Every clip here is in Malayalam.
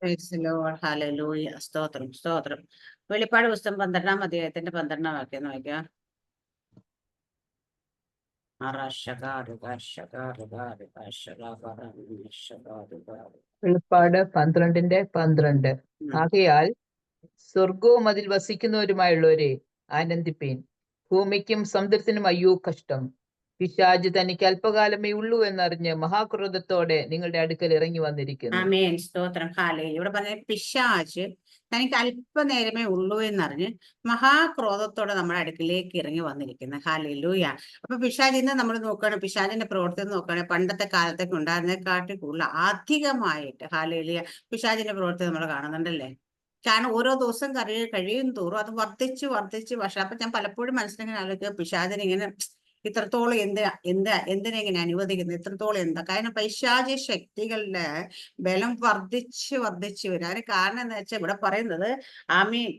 Praise the Lord. ഹല്ലേലൂയ. സ്തോത്രം, സ്തോത്രം. വെളിപ്പാട് പുസ്തകം 12-ാം അധ്യായത്തിന്റെ 12-ാം വാക്യം നോക്കിയാ. വെളിപ്പാട് 12:12. ആകയാൽ സ്വർഗവും അതിൽ വസിക്കുന്നവരുമായുള്ളവരെ ആനന്ദിപ്പീൻ. ഭൂമിക്കും സമുദ്രത്തിനും അയ്യോ കഷ്ടം. പിശാച് തനിക്ക് അല്പകാലമേ ഉള്ളൂ എന്നറിഞ്ഞ് മഹാക്രോധത്തോടെ നിങ്ങളുടെ അടുക്കൽ ഇറങ്ങി വന്നിരിക്കുന്നു. ആമേൻ. സ്തോത്രം. ഹല്ലേലൂയ. ഇവിടെ പറഞ്ഞ പിശാച് തനിക്ക് അല്പനേരമേ ഉള്ളൂ എന്നറിഞ്ഞ് മഹാക്രോധത്തോടെ നമ്മുടെ അടുക്കിലേക്ക് ഇറങ്ങി വന്നിരിക്കുന്നു. ഹല്ലേലൂയ. അപ്പൊ പിശാച് ഇന്ന് നമ്മൾ നോക്കുകയാണ്, പിശാചിന്റെ പ്രവർത്തനം നോക്കുകയാണെങ്കിൽ പണ്ടത്തെ കാലത്തൊക്കെ ഉണ്ടായിരുന്നതിനെക്കാട്ടി കൂടുതൽ അധികമായിട്ട് ഹല്ലേലൂയ പിശാചിന്റെ പ്രവർത്തനം നമ്മൾ കാണുന്നുണ്ടല്ലേ. കാരണം ഓരോ ദിവസം കഴിയും തോറും അത് വർദ്ധിച്ച് വർദ്ധിച്ച് പക്ഷെ അപ്പൊ ഞാൻ പലപ്പോഴും മനസ്സിലിങ്ങനെ ആലോചിക്കുക, പിശാചിന് ഇങ്ങനെ ഇത്രത്തോളം എന്തിനെ ഇങ്ങനെ അനുവദിക്കുന്നു, ഇത്രത്തോളം എന്താ കാരണം പൈശാചി ശക്തികളുടെ ബലം വർദ്ധിച്ച് വർദ്ധിച്ച് വരും. അതിന് കാരണം എന്ന് വെച്ചാൽ ഇവിടെ പറയുന്നത്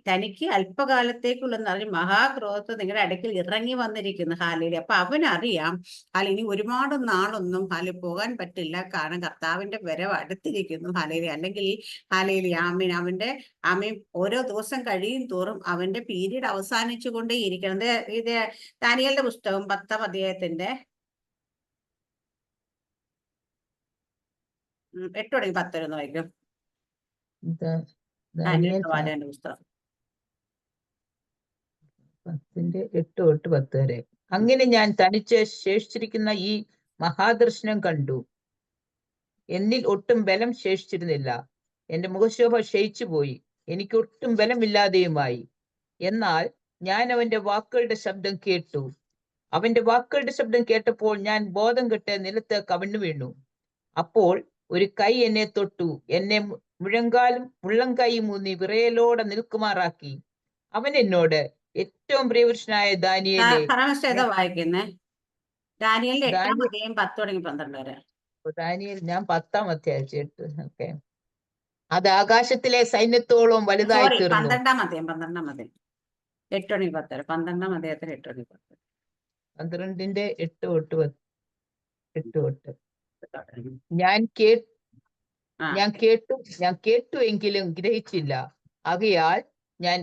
തനിക്ക് അല്പകാലത്തേക്കുള്ളെന്ന് പറഞ്ഞ് മഹാക്രോധത്ത് നിങ്ങളുടെ അടുക്കൽ ഇറങ്ങി വന്നിരിക്കുന്നു. ഹാലേലി. അപ്പൊ അവനറിയാം ഇനി ഒരുപാട് നാളൊന്നും പോകാൻ പറ്റില്ല, കാരണം കർത്താവിന്റെ വരവ് അടുത്തിരിക്കുന്നു. ഹാലേലി. അല്ലെങ്കിൽ ഹാലേലി അവന്റെ ഓരോ ദിവസം കഴിയും തോറും അവന്റെ പീരീഡ് അവസാനിച്ചു കൊണ്ടേയിരിക്കണം. ഇത് ദാനിയേലിന്റെ പുസ്തകം 10-ാം അധ്യായത്തിന്റെ 8 തുടങ്ങി 10 വരെ ഒന്ന് വായിക്കും. ദാനിയേൽ പ്രവാചകന്റെ പുസ്തകം 10:8-10 വരെ. അങ്ങനെ ഞാൻ തനിച്ച് ശേഷിച്ചിരിക്കുന്ന ഈ മഹാദർശനം കണ്ടു. എന്നിൽ ഒട്ടും ബലം ശേഷിച്ചിരുന്നില്ല. എന്റെ മുഖശോഭ ക്ഷയിച്ചു പോയി, എനിക്കൊട്ടും ബലമില്ലാതെയുമായി. എന്നാൽ ഞാൻ അവന്റെ വാക്കുകളുടെ ശബ്ദം കേട്ടു. അവന്റെ വാക്കുകളുടെ ശബ്ദം കേട്ടപ്പോൾ ഞാൻ ബോധം കെട്ട് നിലത്ത് കവിണ്ണു വീണു. അപ്പോൾ ഒരു കൈ എന്നെ തൊട്ടു, എന്നെ മുഴങ്കാലും ഉള്ളം കൈയും ഊന്നി വിറയലോടെ നിൽക്കുമാറാക്കി. അവൻ എന്നോട്, ഏറ്റവും പ്രിയപുരുഷനായ ദാനിയേലേ. വായിക്കുന്നേ ദാനിയേലിന്റെ 8-ാം അധ്യായം 10 തുടങ്ങി 12 വരെ. ദാനിയേൽ ഞാൻ 10-ാം അധ്യായം. ഓക്കെ. അത് ആകാശത്തിലെ സൈന്യത്തോളം വലുതായി തീർന്നു. 12-ാം അധ്യായം 8 തുടങ്ങി 10 വരെ. 12-ാം അധ്യായത്തിൽ 8 തുടങ്ങി 10. 12-8 ഞാൻ കേട്ടു എങ്കിലും ഗ്രഹിച്ചില്ല. ആകയാൽ ഞാൻ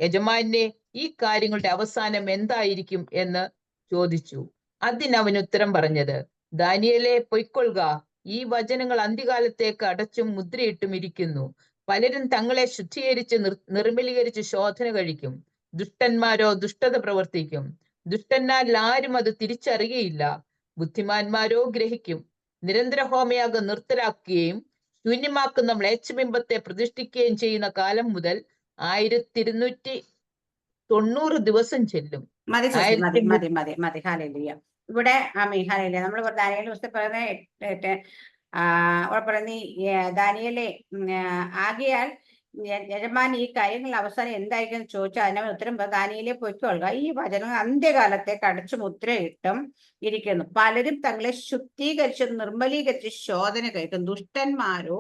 യജമാനെ, ഈ കാര്യങ്ങളുടെ അവസാനം എന്തായിരിക്കും എന്ന് ചോദിച്ചു. അതിനവൻ ഉത്തരം പറഞ്ഞത്, ദാനിയേലേ, പൊയ്ക്കൊള്ളുക. ഈ വചനങ്ങൾ അന്ത്യകാലത്തേക്ക് അടച്ചും മുദ്രയിട്ടും ഇരിക്കുന്നു. പലരും തങ്ങളെ ശുദ്ധീകരിച്ച് നിർമ്മലീകരിച്ച് ശോധന കഴിക്കും. ദുഷ്ടന്മാരോ ദുഷ്ടത പ്രവർത്തിക്കും. ദുഷ്ടന്മാരിൽ ആരും അത് തിരിച്ചറിയുകയില്ല. ബുദ്ധിമാന്മാരോ ഗ്രഹിക്കും. നിരന്തര ഹോമയാഗം നിർത്തലാക്കുകയും ശൂന്യമാക്കുന്ന മ്ലേച്ഛബിംബത്തെ പ്രതിഷ്ഠിക്കുകയും ചെയ്യുന്ന കാലം മുതൽ 1290 ദിവസം ചെല്ലും. മതി. ഹല്ലേലൂയ. ഇവിടെ ഹല്ലേലൂയ. നമ്മൾ ദാനിയേലിന്റെ പുസ്തകം പറയുന്നത് ദാനിയേലേ, ആകയാൽ യജമാൻ ഈ കാര്യങ്ങൾ അവസാനം എന്തായിരിക്കും എന്ന് ചോദിച്ചാൽ അതിനവൻ ഉത്തരം ദാനിയേലേ, പൊയ്ക്കൊള്ളുക. ഈ വചനങ്ങൾ അന്ത്യകാലത്തേക്ക് അടച്ചു മുദ്രയിട്ടും ഇരിക്കുന്നു. പലരും തങ്ങളെ ശുദ്ധീകരിച്ച് നിർമ്മലീകരിച്ച് ശോധന കഴിക്കും. ദുഷ്ടന്മാരോ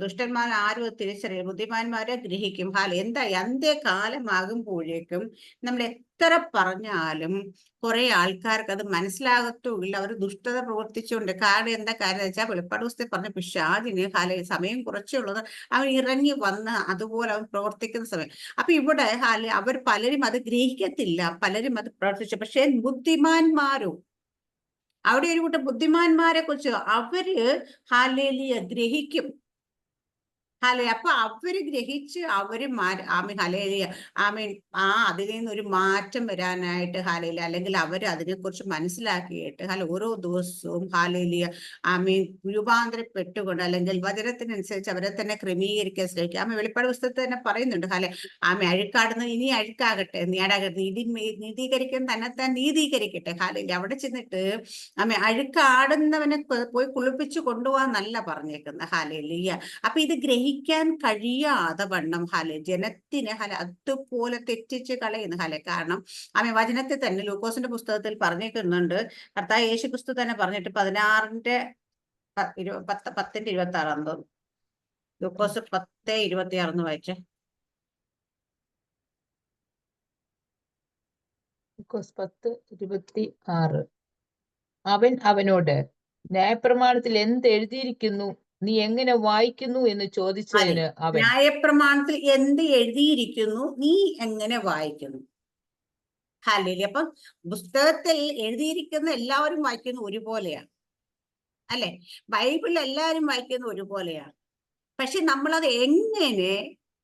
ദുഷ്ടന്മാർ ആരും അത് തിരിച്ചറിയും. ബുദ്ധിമാന്മാരെ ഗ്രഹിക്കും. എന്തായി അന്ത്യകാലമാകുമ്പോഴേക്കും നമ്മൾ എത്ര പറഞ്ഞാലും കുറെ ആൾക്കാർക്ക് അത് മനസ്സിലാകത്തുമില്ല. അവർ ദുഷ്ടത പ്രവർത്തിച്ചുകൊണ്ട്. കാരണം എന്താ കാര്യം വെച്ചാൽ വെളിപ്പാട് പുസ്തകത്തിൽ പറഞ്ഞ പിശാചിന് സമയം കുറച്ചേ ഉള്ളത്, അവൻ ഇറങ്ങി വന്ന് അതുപോലെ അവൻ പ്രവർത്തിക്കുന്ന സമയം. അപ്പൊ ഇവിടെ അവർ പലരും അത് ഗ്രഹിക്കത്തില്ല, പലരും അത് പ്രവർത്തിച്ചു. പക്ഷെ ബുദ്ധിമാന്മാരോ, അവിടെ ഒരു കൂട്ടം ബുദ്ധിമാന്മാരെ കുറിച്ച് അവര് ഗ്രഹിക്കും. അപ്പൊ അവര് ഗ്രഹിച്ച് അവര് അതിൽ നിന്നൊരു മാറ്റം വരാനായിട്ട് അല്ലെങ്കിൽ അവർ അതിനെക്കുറിച്ച് മനസ്സിലാക്കിയിട്ട് ഓരോ ദിവസവും രൂപാന്തരപ്പെട്ടുകൊണ്ട് അല്ലെങ്കിൽ വചനത്തിനനുസരിച്ച് അവരെ തന്നെ ക്രമീകരിക്കാൻ ശ്രമിക്കുക. വെളിപ്പാട് പുസ്തകത്തിൽ തന്നെ പറയുന്നുണ്ട് അഴുക്കാടുന്നത് ഇനി അഴുക്കാകട്ടെ, നീതീകരിക്കാൻ തന്നെത്താൻ നീതീകരിക്കട്ടെ. അവിടെ ചെന്നിട്ട് അഴുക്കാടുന്നവനെ പോയി കുളിപ്പിച്ചു കൊണ്ടുപോകാന്നല്ല പറഞ്ഞേക്കുന്നത്. അപ്പൊ ഇത് ഗ്രഹിക്കാൻ കഴിയാതെ വണ്ണം ജനത്തിന് അതുപോലെ തെറ്റിച്ച് കളയുന്നു. കാരണം വചനത്തിൽ തന്നെ ലൂക്കോസിന്റെ പുസ്തകത്തിൽ പറഞ്ഞേക്കുന്നുണ്ട്. കർത്താവ് യേശുക്രിസ്തു തന്നെ പറഞ്ഞിട്ട് 10:26 ലൂക്കോസ് 10:26 വായിച്ചേ. ലൂക്കോസ് 10:26. അവൻ അവനോട്, ന്യായപ്രമാണത്തിൽ എന്ത് എഴുതിയിരിക്കുന്നു നീ എങ്ങനെ വായിക്കുന്നു എന്ന് അതെ, ചോദിച്ചതിന് അവൻ, ന്യായപ്രമാണത്തിൽ എന്ത് എഴുതിയിരിക്കുന്നു, നീ എങ്ങനെ വായിക്കുന്നു? ഹല്ലേലൂയ. അപ്പം പുസ്തകത്തിൽ എഴുതിയിരിക്കുന്ന എല്ലാവരും വായിക്കുന്ന ഒരുപോലെയാണ്, അല്ലെ? ബൈബിൾ എല്ലാവരും വായിക്കുന്ന ഒരുപോലെയാണ്. പക്ഷെ നമ്മളത് എങ്ങനെ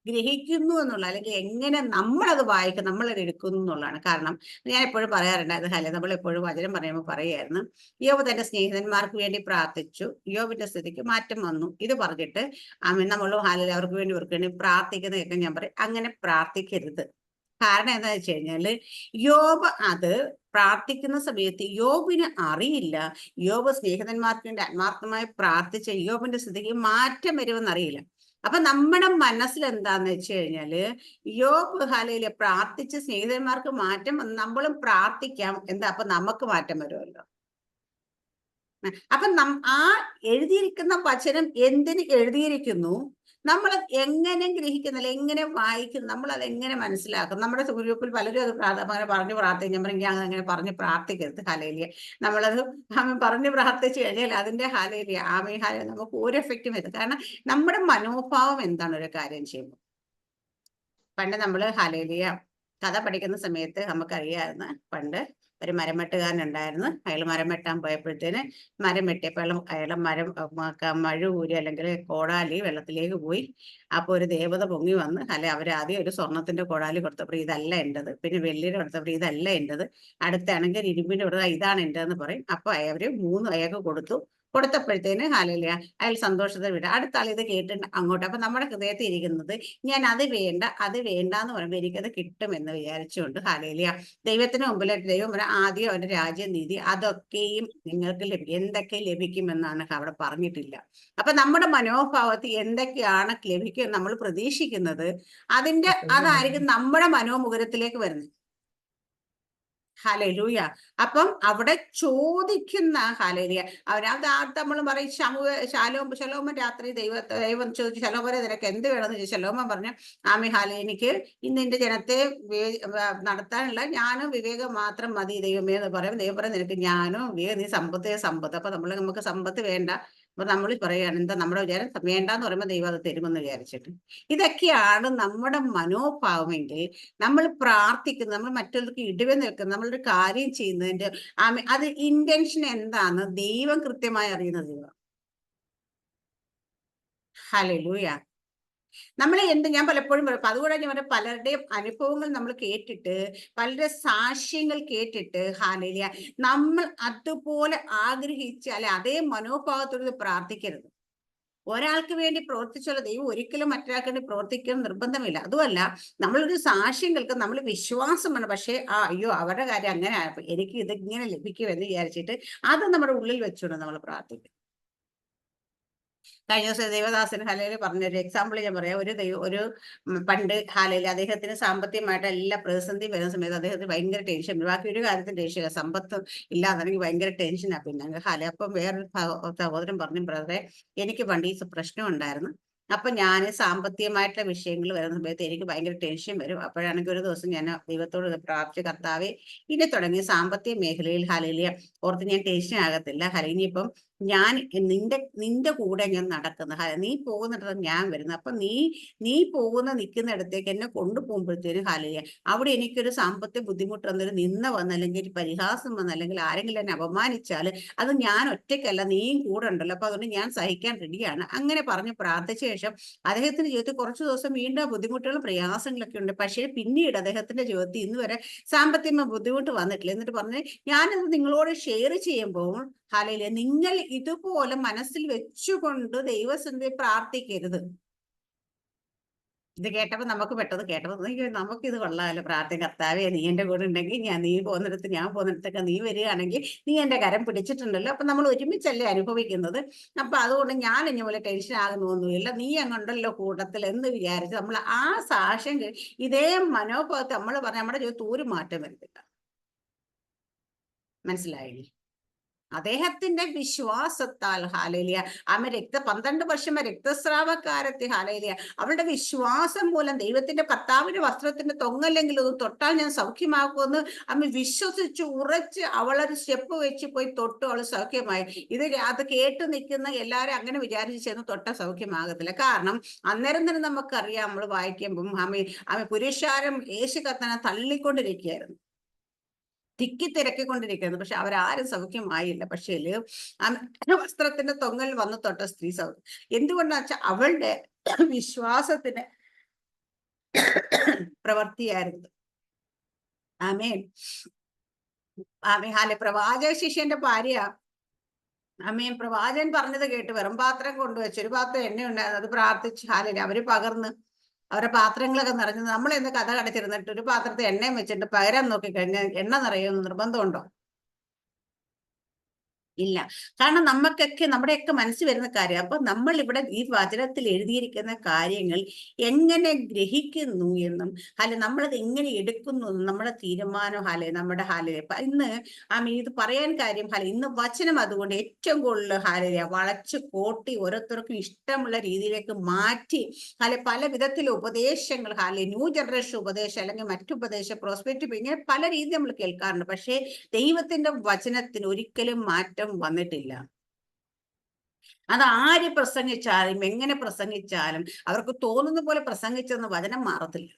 ഗ്രഹിക്കുന്നു എന്നുള്ള, അല്ലെങ്കിൽ എങ്ങനെ നമ്മളത് വായിക്കും, നമ്മളത് എടുക്കുന്നു എന്നുള്ളതാണ്. കാരണം ഞാൻ എപ്പോഴും പറയാറുണ്ടായിരുന്നു, അല്ലെ, നമ്മൾ എപ്പോഴും വചനം പറയുമ്പോൾ പറയായിരുന്നു, യോബ് തന്റെ സ്നേഹിതന്മാർക്ക് വേണ്ടി പ്രാർത്ഥിച്ചു, യോബിന്റെ സ്ഥിതിക്ക് മാറ്റം വന്നു. ഇത് പറഞ്ഞിട്ട് നമ്മൾ അവർക്ക് വേണ്ടി ഇവർക്ക് വേണ്ടി പ്രാർത്ഥിക്കുന്നതൊക്കെ ഞാൻ പറയും, അങ്ങനെ പ്രാർത്ഥിക്കരുത്. കാരണം എന്താ വെച്ച് കഴിഞ്ഞാല്, യോബ് അത് പ്രാർത്ഥിക്കുന്ന സമയത്ത് യോബിന് അറിയില്ല, യോബ് സ്നേഹിതന്മാർക്ക് വേണ്ടി ആത്മാർത്ഥമായി പ്രാർത്ഥിച്ച യോബിന്റെ സ്ഥിതിക്ക് മാറ്റം വരുമെന്ന് അറിയില്ല. അപ്പൊ നമ്മുടെ മനസ്സിൽ എന്താന്ന് വെച്ച് കഴിഞ്ഞാല്, യോബ് ഹല്ലേലൂയ പ്രാർത്ഥിച്ച് സ്നേഹിതന്മാർക്ക് മാറ്റം വന്ന് നമ്മളും പ്രാർത്ഥിക്കാം, എന്താ, അപ്പൊ നമുക്ക് മാറ്റം വരുമല്ലോ. അപ്പൊ ആ എഴുതിയിരിക്കുന്ന വചനം എന്തിന് എഴുതിയിരിക്കുന്നു, നമ്മൾ എങ്ങനെ ഗ്രഹിക്കുന്നില്ല, എങ്ങനെ വായിക്കും, നമ്മൾ അത് എങ്ങനെ മനസ്സിലാക്കും? നമ്മുടെ ഗ്രൂപ്പിൽ പലരും അത് അങ്ങനെ പറഞ്ഞു പ്രാർത്ഥിക്കും. ഞാൻ പറഞ്ഞു, അങ്ങനെ പറഞ്ഞ് പ്രാർത്ഥിക്കരുത്. ഹല്ലേലൂയ. നമ്മളത് പറഞ്ഞ് പ്രാർത്ഥിച്ചു കഴിഞ്ഞാൽ അതിന്റെ ഹല്ലേലൂയ ആമേൻ ഹല്ലേലൂയ നമുക്ക് ഒരു എഫക്റ്റും വരും. കാരണം നമ്മുടെ മനോഭാവം എന്താണ് ഒരു കാര്യം ചെയ്യുമ്പോൾ. പണ്ട് നമ്മള് ഹല്ലേലൂയ കഥ പഠിക്കുന്ന സമയത്ത് നമുക്കറിയാമായിരുന്നു, പണ്ട് ഒരു മരം ഉണ്ടായിരുന്നു. അയാൾ മരം വെട്ടാൻ പോയപ്പോഴത്തേന് മരം വെട്ടിയപ്പോൾ അയാളെ മഴ ഊരി, അല്ലെങ്കിൽ കോടാലി വെള്ളത്തിലേക്ക് പോയി. അപ്പൊ ഒരു ദേവത പൊങ്ങി വന്ന്, അല്ലെ, അവരാദ്യം ഒരു സ്വർണത്തിന്റെ കോടാലി കൊടുത്തപ്പോൾ ഇതല്ല എന്റേത്, പിന്നെ വെള്ളിയുടെ കൊടുത്തപ്പോൾ ഇതല്ല എന്റേത്, അടുത്താണെങ്കിൽ ഇരുമ്പിന്റെ കൊടുത്ത ഇതാണ് എന്റേതെന്ന് പറയും. അപ്പൊ അവര് 3 അയാൾക്ക് കൊടുത്തപ്പോഴത്തേന് ഹല്ലേലൂയ അയാൾ സന്തോഷത്തെ വിടുക. അടുത്ത ആൾ ഇത് കേട്ടിട്ട് അങ്ങോട്ട്. അപ്പൊ നമ്മുടെ ഹൃദയത്തിൽ ഇരിക്കുന്നത്, ഞാൻ അത് വേണ്ട എന്ന് പറയുമ്പോൾ എനിക്കത് കിട്ടുമെന്ന് വിചാരിച്ചുകൊണ്ട് ഹല്ലേലൂയ ദൈവത്തിന് മുമ്പിൽ ദൈവം ആദ്യം അവന്റെ രാജ്യനീതി അതൊക്കെയും നിങ്ങൾക്ക് ലഭിക്കും. എന്തൊക്കെ ലഭിക്കുമെന്നാണ് അവിടെ പറഞ്ഞിട്ടില്ല. അപ്പൊ നമ്മുടെ മനോഭാവത്തിൽ എന്തൊക്കെയാണ് ലഭിക്കും നമ്മൾ പ്രതീക്ഷിക്കുന്നത്, അതായിരിക്കും നമ്മുടെ മനോമുഖരത്തിലേക്ക് വരുന്നത്. ഹല്ലേലൂയ. അപ്പം അവിടെ ചോദിക്കുന്ന ഹല്ലേലൂയ അവരത് നമ്മൾ പറയും, ശലോമോൻ രാത്രി ദൈവം ചോദിച്ചു, ശലോമോനെ നിനക്ക് എന്ത് വേണമെന്ന് ചോദിച്ചു. ശലോമോൻ പറഞ്ഞു, ആമേ ഹല്ലേലൂയ, എനിക്ക് ഇന്ന് എന്റെ ജനത്തെ നടത്താനുള്ള ജ്ഞാനവും വിവേകം മാത്രം മതി ദൈവമേ എന്ന് പറയും. ദൈവം പറയും, നിനക്ക് ജ്ഞാനവും വിവേകം, നീ സമ്പത്ത്. അപ്പൊ നമുക്ക് സമ്പത്ത് വേണ്ട. അപ്പൊ നമ്മൾ പറയുകയാണ്, എന്താ നമ്മുടെ വിചാരം, വേണ്ടാന്ന് പറയുമ്പോൾ ദൈവം അത് തരുമെന്ന് വിചാരിച്ചിട്ട്. ഇതൊക്കെയാണ് നമ്മുടെ മനോഭാവമെങ്കിൽ നമ്മൾ പ്രാർത്ഥിക്കുന്നത്, നമ്മൾ മറ്റുള്ളവർക്ക് ഇടിവ് നിൽക്കുന്നത്, നമ്മളൊരു കാര്യം ചെയ്യുന്നതിന്റെ അത് ഇന്റൻഷൻ എന്താന്ന് ദൈവം കൃത്യമായി അറിയുന്ന ദൈവം. ഹല്ലേലൂയ. ഞാൻ പലപ്പോഴും പറയും, അതുകൂടെ ഞാൻ പറഞ്ഞ പലരുടെയും അനുഭവങ്ങൾ നമ്മൾ കേട്ടിട്ട്, പലരുടെ സാക്ഷ്യങ്ങൾ കേട്ടിട്ട് ഹല്ലേലൂയ നമ്മൾ അതുപോലെ ആഗ്രഹിച്ച്, അല്ലെ, അതേ മനോഭാവത്തോട് പ്രാർത്ഥിക്കരുത്. ഒരാൾക്ക് വേണ്ടി പ്രവർത്തിച്ചുള്ള ദൈവം ഒരിക്കലും മറ്റൊരാൾക്ക് വേണ്ടി പ്രവർത്തിക്കണം നിർബന്ധമില്ല. അതുമല്ല, നമ്മളൊരു സാക്ഷ്യം കേൾക്കും, നമ്മൾ വിശ്വാസമാണ്. പക്ഷേ അയ്യോ അവരുടെ കാര്യം അങ്ങനെ ആയപ്പോൾ എനിക്ക് ഇതിങ്ങനെ ലഭിക്കുമെന്ന് വിചാരിച്ചിട്ട് അത് നമ്മുടെ ഉള്ളിൽ വെച്ചുകൊണ്ട് നമ്മൾ പ്രാർത്ഥിക്കും. കഴിഞ്ഞ ദിവസം ദേവദാസൻ ഹല്ലേലൂയ പറഞ്ഞൊരു എക്സാമ്പിൾ ഞാൻ പറയാം. ഒരു പണ്ട് ഹല്ലേലൂയ അദ്ദേഹത്തിന് സാമ്പത്തികമായിട്ട് എല്ലാ പ്രതിസന്ധി വരുന്ന സമയത്ത് അദ്ദേഹത്തിന് ഭയങ്കര ടെൻഷൻ. ബാക്കി ഒരു കാര്യത്തിന് ടെൻഷനില്ല, സമ്പത്ത് ഇല്ലാതാണെങ്കിൽ ഭയങ്കര ടെൻഷനാ. പിന്നെ അപ്പം വേറൊരു സഹോദരൻ പറഞ്ഞു, ബ്രദറെ, എനിക്ക് പണ്ട് ഈ പ്രശ്നം ഉണ്ടായിരുന്നു. അപ്പൊ ഞാൻ സാമ്പത്തികമായിട്ടുള്ള വിഷയങ്ങൾ വരുന്ന സമയത്ത് എനിക്ക് ഭയങ്കര ടെൻഷൻ വരും. അപ്പോഴാണെങ്കിൽ ഒരു ദിവസം ഞാൻ ദൈവത്തോട് പ്രാർത്ഥിച്ചു, കർത്താവേ, ഇനി തുടങ്ങി സാമ്പത്തിക മേഖലയിൽ ഹല്ലേലൂയ ഓർത്ത് ഞാൻ ടെൻഷൻ ആകത്തില്ല. ഇനിയിപ്പം ഞാൻ നിന്റെ കൂടെ ഞാൻ നടക്കുന്നത്, നീ പോകുന്നിടത്ത് ഞാൻ വരുന്നത്. അപ്പൊ നീ നിൽക്കുന്നിടത്തേക്ക് എന്നെ കൊണ്ടുപോകുമ്പോഴത്തേനും ഹല്ലേലൂയ അവിടെ എനിക്കൊരു സാമ്പത്തിക ബുദ്ധിമുട്ട് വന്നൊരു നിന്ന വന്ന്, അല്ലെങ്കിൽ ഒരു പരിഹാസം വന്ന്, അല്ലെങ്കിൽ ആരെങ്കിലും എന്നെ അപമാനിച്ചാൽ അത് ഞാൻ ഒറ്റയ്ക്കല്ല, നീയും കൂടെ ഉണ്ടല്ലോ, അപ്പൊ അതുകൊണ്ട് ഞാൻ സഹിക്കാൻ റെഡിയാണ്. അങ്ങനെ പറഞ്ഞ് പ്രാർത്ഥിച്ച ശേഷം അദ്ദേഹത്തിന്റെ ജീവിതത്തിൽ കുറച്ച് ദിവസം വീണ്ടും ബുദ്ധിമുട്ടുകളും പ്രയാസങ്ങളൊക്കെ ഉണ്ട്. പക്ഷേ പിന്നീട് അദ്ദേഹത്തിന്റെ ജീവിതത്തിൽ ഇന്ന് വരെ സാമ്പത്തിക ബുദ്ധിമുട്ട് വന്നിട്ടില്ല. എന്നിട്ട് പറഞ്ഞ്, ഞാനത് നിങ്ങളോട് ഷെയർ ചെയ്യുമ്പോൾ ഹല്ലേലൂയ നിങ്ങൾ ഇതുപോലെ മനസ്സിൽ വെച്ചുകൊണ്ട് ദൈവസന്നിധിയിൽ പ്രാർത്ഥിക്കരുത്. ഇത് കേട്ടപ്പോൾ നമുക്ക് പെട്ടെന്ന് നമുക്കിത് കൊള്ളാമല്ലോ, കർത്താവേ, നീ എന്റെ കൂടെ ഉണ്ടെങ്കിൽ നീ പോകുന്നിടത്ത് ഞാൻ പോകുന്നിടത്തൊക്കെ നീ വരികയാണെങ്കിൽ നീ എന്റെ കരം പിടിച്ചിട്ടുണ്ടല്ലോ, അപ്പൊ നമ്മൾ ഒരുമിച്ചല്ലേ അനുഭവിക്കുന്നത്. അപ്പൊ അതുകൊണ്ട് ഞാൻ ഇനി പോലെ ടെൻഷൻ ആകുന്നൊന്നുമില്ല, നീ അങ്ങുണ്ടല്ലോ കൂട്ടത്തിൽ എന്ന് വിചാരിച്ച് നമ്മൾ ആ സാക്ഷ്യം ഇതേ മനോഭാവത്തെ നമ്മൾ പറഞ്ഞ നമ്മുടെ ജീവിതത്തിൽ ഒരു മാറ്റം വരുത്തില്ല. മനസ്സിലായില്ലേ? അദ്ദേഹത്തിന്റെ വിശ്വാസത്താൽ ഹാലേലിയ 12 വർഷം രക്തസ്രാവക്കാരത്തി ഹാലേലിയ അവളുടെ വിശ്വാസം മൂലം ദൈവത്തിന്റെ കർത്താവിന്റെ വസ്ത്രത്തിന്റെ തൊങ്ങല്ലെങ്കിലും ഒന്ന് തൊട്ടാൽ ഞാൻ സൗഖ്യമാക്കുമെന്ന് അമ്മ വിശ്വസിച്ചു ഉറച്ച് അവളൊരു സ്റ്റെപ്പ് വെച്ച് പോയി തൊട്ടു, അവൾ സൗഖ്യമായി. അത് കേട്ട് നിൽക്കുന്ന എല്ലാവരും അങ്ങനെ വിചാരിച്ച് ചെന്ന് തൊട്ട സൗഖ്യമാകത്തില്ല. കാരണം അന്നേരം തന്നെ നമുക്കറിയാം, നമ്മൾ വായിക്കുമ്പം അമ്മ പുരുഷാരം യേശു കർത്താവിനെ തള്ളിക്കൊണ്ടിരിക്കുകയായിരുന്നു, തിരക്കിക്കൊണ്ടിരിക്കുന്നത്. പക്ഷെ അവരാരും സൗഖ്യമായില്ല. പക്ഷേ വസ്ത്രത്തിന്റെ തൊങ്ങൽ വന്ന് തൊട്ട സ്ത്രീ സൗഖ്യം. എന്തുകൊണ്ടാ വെച്ചാൽ അവളുടെ വിശ്വാസത്തിന് പ്രവൃത്തിയായിരുന്നു. ആമേൻ ആമേൻ. പ്രവാചക ശിഷ്യന്റെ ഭാര്യ ആമേൻ പ്രവാചകൻ പറഞ്ഞത് കേട്ട് വെറും പാത്രം കൊണ്ടുവച്ചു, ഒരു പാത്രം എണ്ണ ഉണ്ടായിരുന്നു, അത് പ്രാർത്ഥിച്ച് അവര് പകർന്ന് അവരുടെ പാത്രങ്ങളൊക്കെ നിറഞ്ഞു. നമ്മൾ എന്ന് കഥ കടച്ചിരുന്നിട്ട് ഒരു പാത്രത്തിൽ എണ്ണയും വെച്ചിട്ട് പകരം നോക്കിക്കഴിഞ്ഞാൽ എണ്ണ നിറയുമെന്ന് നിർബന്ധമുണ്ടോ? ഇല്ല. കാരണം നമുക്കൊക്കെ നമ്മുടെയൊക്കെ മനസ്സിൽ വരുന്ന കാര്യം. അപ്പൊ നമ്മൾ ഇവിടെ ഈ വചനത്തിൽ എഴുതിയിരിക്കുന്ന കാര്യങ്ങൾ എങ്ങനെ ഗ്രഹിക്കുന്നു എന്നും നമ്മളത് എങ്ങനെ എടുക്കുന്നു എന്നും നമ്മുടെ തീരുമാനം നമ്മുടെ ഇന്ന് ഇത് പറയാൻ കാര്യം ഇന്ന് വചനം അതുകൊണ്ട് ഏറ്റവും കൂടുതൽ വളച്ച് കോട്ടി ഓരോരുത്തർക്കും ഇഷ്ടമുള്ള രീതിയിലേക്ക് മാറ്റി പല വിധത്തിലെ ഉപദേശങ്ങൾ ന്യൂ ജനറേഷൻ ഉപദേശം അല്ലെങ്കിൽ മറ്റുപദേശം പ്രോസ്പെക്റ്റീവ് ഇങ്ങനെ പല രീതി നമ്മൾ കേൾക്കാറുണ്ട്. പക്ഷേ ദൈവത്തിന്റെ വചനത്തിന് ഒരിക്കലും മാറ്റം വന്നിട്ടില്ല. അത് ആര് പ്രസംഗിച്ചാലും എങ്ങനെ പ്രസംഗിച്ചാലും അവർക്ക് തോന്നുന്ന പോലെ പ്രസംഗിച്ചെന്ന് വചനം മാറത്തില്ല.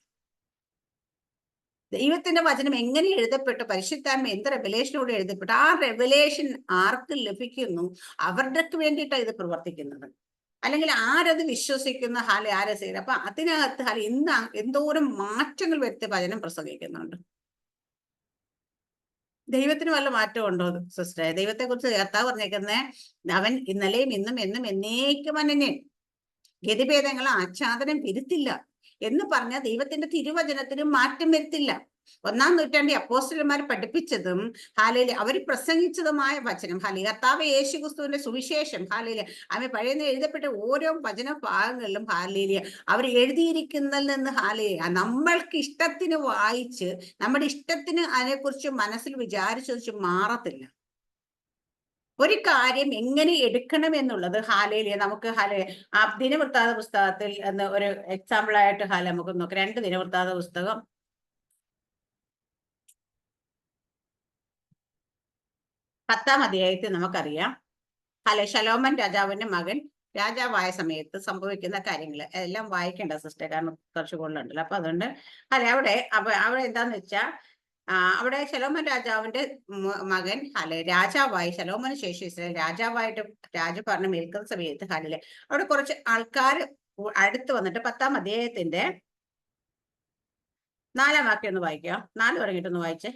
ദൈവത്തിന്റെ വചനം എങ്ങനെ എഴുതപ്പെട്ടു, പരിശുദ്ധാത്മ എന്ത് റെവലേഷനോട് എഴുതപ്പെട്ടു, ആ റെവലേഷൻ ആർക്ക് ലഭിക്കുന്നു അവർക്ക് വേണ്ടിയിട്ടാണ് ഇത് പ്രവർത്തിക്കുന്നത്. അല്ലെങ്കിൽ ആരത് വിശ്വസിക്കുന്ന ആരെ ചെയ്ത് അപ്പൊ അതിനകത്ത് ഇന്ന് എന്തോരം മാറ്റങ്ങൾ വരുത്തി വചനം പ്രസംഗിക്കുന്നുണ്ട്. ദൈവത്തിന് വല്ല മാറ്റം ഉണ്ടോ സിസ്റ്ററെ? ദൈവത്തെ കുറിച്ച് കർത്താവ് പറഞ്ഞേക്കുന്നേ അവൻ ഇന്നലെയും ഇന്നും എന്നും എന്നേക്കും അനന്യൻ, ഗതിഭേദങ്ങൾ ആച്ഛാദനം വരുത്തില്ല എന്ന് പറഞ്ഞ ദൈവത്തിന്റെ തിരുവചനത്തിന് മാറ്റം വരുത്തില്ല. 1-ാം നൂറ്റാണ്ടിൽ അപ്പോസ്തലന്മാർ പഠിപ്പിച്ചതും അവർ പ്രസംഗിച്ചതുമായ വചനം കർത്താവ് യേശു ക്രിസ്തുവിന്റെ സുവിശേഷം പഴയ എഴുതപ്പെട്ട ഓരോ വചന ഭാഗങ്ങളിലും അവർ എഴുതിയിരിക്കുന്നതിൽ നിന്ന് നമ്മൾക്ക് ഇഷ്ടത്തിന് വായിച്ച് നമ്മുടെ ഇഷ്ടത്തിന് അതിനെക്കുറിച്ച് മനസ്സിൽ വിചാരിച്ചു മാറത്തില്ല. ഒരു കാര്യം എങ്ങനെ എടുക്കണം എന്നുള്ളത് നമുക്ക് ദിനവൃത്താന്ത പുസ്തകത്തിൽ ഒരു എക്സാമ്പിൾ ആയിട്ട് നമുക്ക് നോക്കാം. 2 ദിനവൃത്താന്ത പുസ്തകം 10-ാം അധ്യായത്തിൽ നമുക്കറിയാം ശലോമൻ രാജാവിന്റെ മകൻ രാജാവായ സമയത്ത് സംഭവിക്കുന്ന കാര്യങ്ങൾ എല്ലാം വായിക്കേണ്ട സിസ്റ്റർ, കാരണം കുറച്ച് കൂടുതലുണ്ടല്ലോ. അപ്പൊ അതുകൊണ്ട് അവിടെ എന്താന്ന് വെച്ചാൽ അവിടെ ശലോമൻ രാജാവിന്റെ മകൻ രാജാവായി ശലോമന് ശേഷം ഇസ്രായേൽ രാജാവായിട്ട് രാജഭരണം ഏൽക്കുന്ന സമയത്ത് അവിടെ കുറച്ച് ആൾക്കാർ അടുത്ത് വന്നിട്ട് 10-ാം അധ്യായത്തിന്റെ 4-ാം വാക്യം ഒന്ന് വായിക്കാം. 4 തുടങ്ങിയിട്ടൊന്ന് വായിച്ചേ.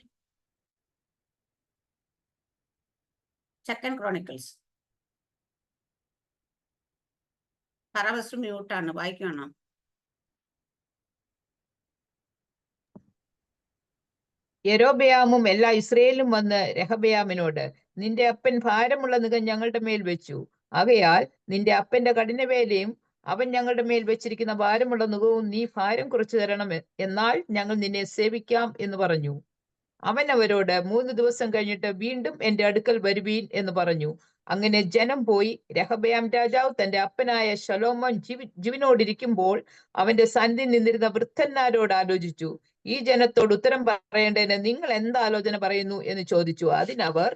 2 Chronicles. ഫസ്റ്റ് മ്യൂട്ടാണ്, വായിക്കണോ? യൊരോബെയാമും എല്ലാ ഇസ്രയേലും വന്ന് രഹബെയാമിനോട്, നിന്റെ അപ്പൻ ഭാരമുള്ള നുകം ഞങ്ങളുടെ മേൽ വെച്ചു, ആകയാൽ നിന്റെ അപ്പന്റെ കഠിനവേലയും അവൻ ഞങ്ങളുടെ മേൽ വെച്ചിരിക്കുന്ന ഭാരമുള്ള നുകവും നീ ഭാരം കുറച്ചു തരണം, എന്നാൽ ഞങ്ങൾ നിന്നെ സേവിക്കാം എന്ന് പറഞ്ഞു. അവൻ അവരോട്, 3 ദിവസം കഴിഞ്ഞിട്ട് വീണ്ടും എന്റെ അടുക്കൽ വരുവീൻ എന്ന് പറഞ്ഞു. അങ്ങനെ ജനം പോയി. രഹബെയാം രാജാവ് തന്റെ അപ്പനായ ശലോമോൻ ജീവനോടിരിക്കുമ്പോൾ അവന്റെ സന്നിധി നിന്നിരുന്ന വൃദ്ധന്മാരോട് ആലോചിച്ചു. ഈ ജനത്തോട് ഉത്തരം പറയേണ്ടതിന് നിങ്ങൾ എന്താലോചന പറയുന്നു എന്ന് ചോദിച്ചു. അതിനവർ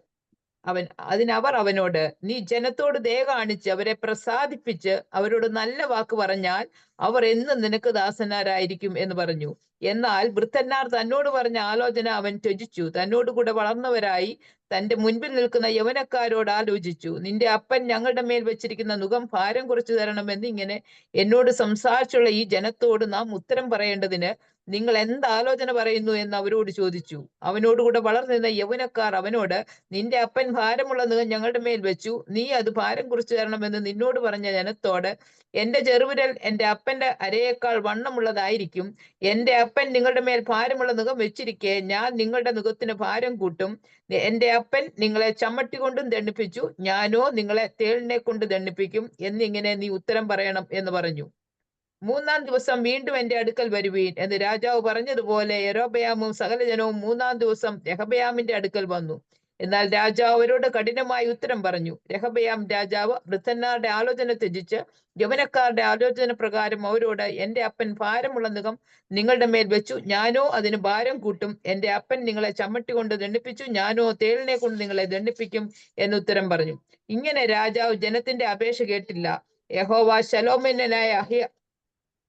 അവനോട്, നീ ജനത്തോട് ദയ കാണിച്ച് അവരെ പ്രസാദിപ്പിച്ച് അവരോട് നല്ല വാക്ക് പറഞ്ഞാൽ അവർ എന്നും നിനക്ക് ദാസന്മാരായിരിക്കും എന്ന് പറഞ്ഞു. എന്നാൽ വൃദ്ധന്മാർ തന്നോട് പറഞ്ഞ ആലോചന അവൻ ത്യജിച്ചു. തന്നോടുകൂടെ വളർന്നവരായി തന്റെ മുൻപിൽ നിൽക്കുന്ന യവനക്കാരോട് ആലോചിച്ചു. നിന്റെ അപ്പൻ ഞങ്ങളുടെ മേൽ വെച്ചിരിക്കുന്ന നുകം ഭാരം കുറച്ചു തരണമെന്ന് ഇങ്ങനെ എന്നോട് സംസാരിച്ചുള്ള ഈ ജനത്തോട് നാം ഉത്തരം പറയേണ്ടതിന് നിങ്ങൾ എന്താലോചന പറയുന്നു എന്ന് അവരോട് ചോദിച്ചു. അവനോടുകൂടെ വളർന്നിരുന്ന യൗവനക്കാർ അവനോട്, നിന്റെ അപ്പൻ ഭാരമുള്ള നുകം ഞങ്ങളുടെ മേൽ വെച്ചു, നീ അത് ഭാരം കുറിച്ചു തരണമെന്ന് നിന്നോട് പറഞ്ഞ ജനത്തോട്, എന്റെ ചെറുവിരൽ എന്റെ അപ്പന്റെ അരയേക്കാൾ വണ്ണമുള്ളതായിരിക്കും. എന്റെ അപ്പൻ നിങ്ങളുടെ മേൽ ഭാരമുള്ള നുകം വെച്ചിരിക്കെ ഞാൻ നിങ്ങളുടെ നുകത്തിന് ഭാരം കൂട്ടും. എന്റെ അപ്പൻ നിങ്ങളെ ചമ്മട്ടി കൊണ്ടും ദണ്ഡിപ്പിച്ചു, ഞാനോ നിങ്ങളെ തേളിനെ കൊണ്ട് ദണ്ഡിപ്പിക്കും എന്നിങ്ങനെ നീ ഉത്തരം പറയണം എന്ന് പറഞ്ഞു. 3-ാം ദിവസം വീണ്ടും എന്റെ അടുക്കൽ വരുവീൻ എന്ന് രാജാവ് പറഞ്ഞതുപോലെ യൊരോബെയാമും സകല ജനവും 3-ാം ദിവസം രഹബെയാമിന്റെ അടുക്കൽ വന്നു. എന്നാൽ രാജാവ് അവരോട് കഠിനമായി ഉത്തരം പറഞ്ഞു. രെഹബെയാം രാജാവ് വൃദ്ധന്മാരുടെ ആലോചന ത്യജിച്ച് യൗവനക്കാരുടെ ആലോചന പ്രകാരം അവരോട്, എന്റെ അപ്പൻ ഭാരമുള്ള നുകം നിങ്ങളുടെ മേൽ വെച്ചു, ഞാനോ അതിന് ഭാരം കൂട്ടും. എന്റെ അപ്പൻ നിങ്ങളെ ചമ്മട്ടി കൊണ്ട് ദണ്ഡിപ്പിച്ചു, ഞാനോ തേളിനെ കൊണ്ട് നിങ്ങളെ ദണ്ഡിപ്പിക്കും എന്ന് ഉത്തരം പറഞ്ഞു. ഇങ്ങനെ രാജാവ് ജനത്തിന്റെ അപേക്ഷ കേട്ടില്ല. യഹോവ ശലോമോന്യനായ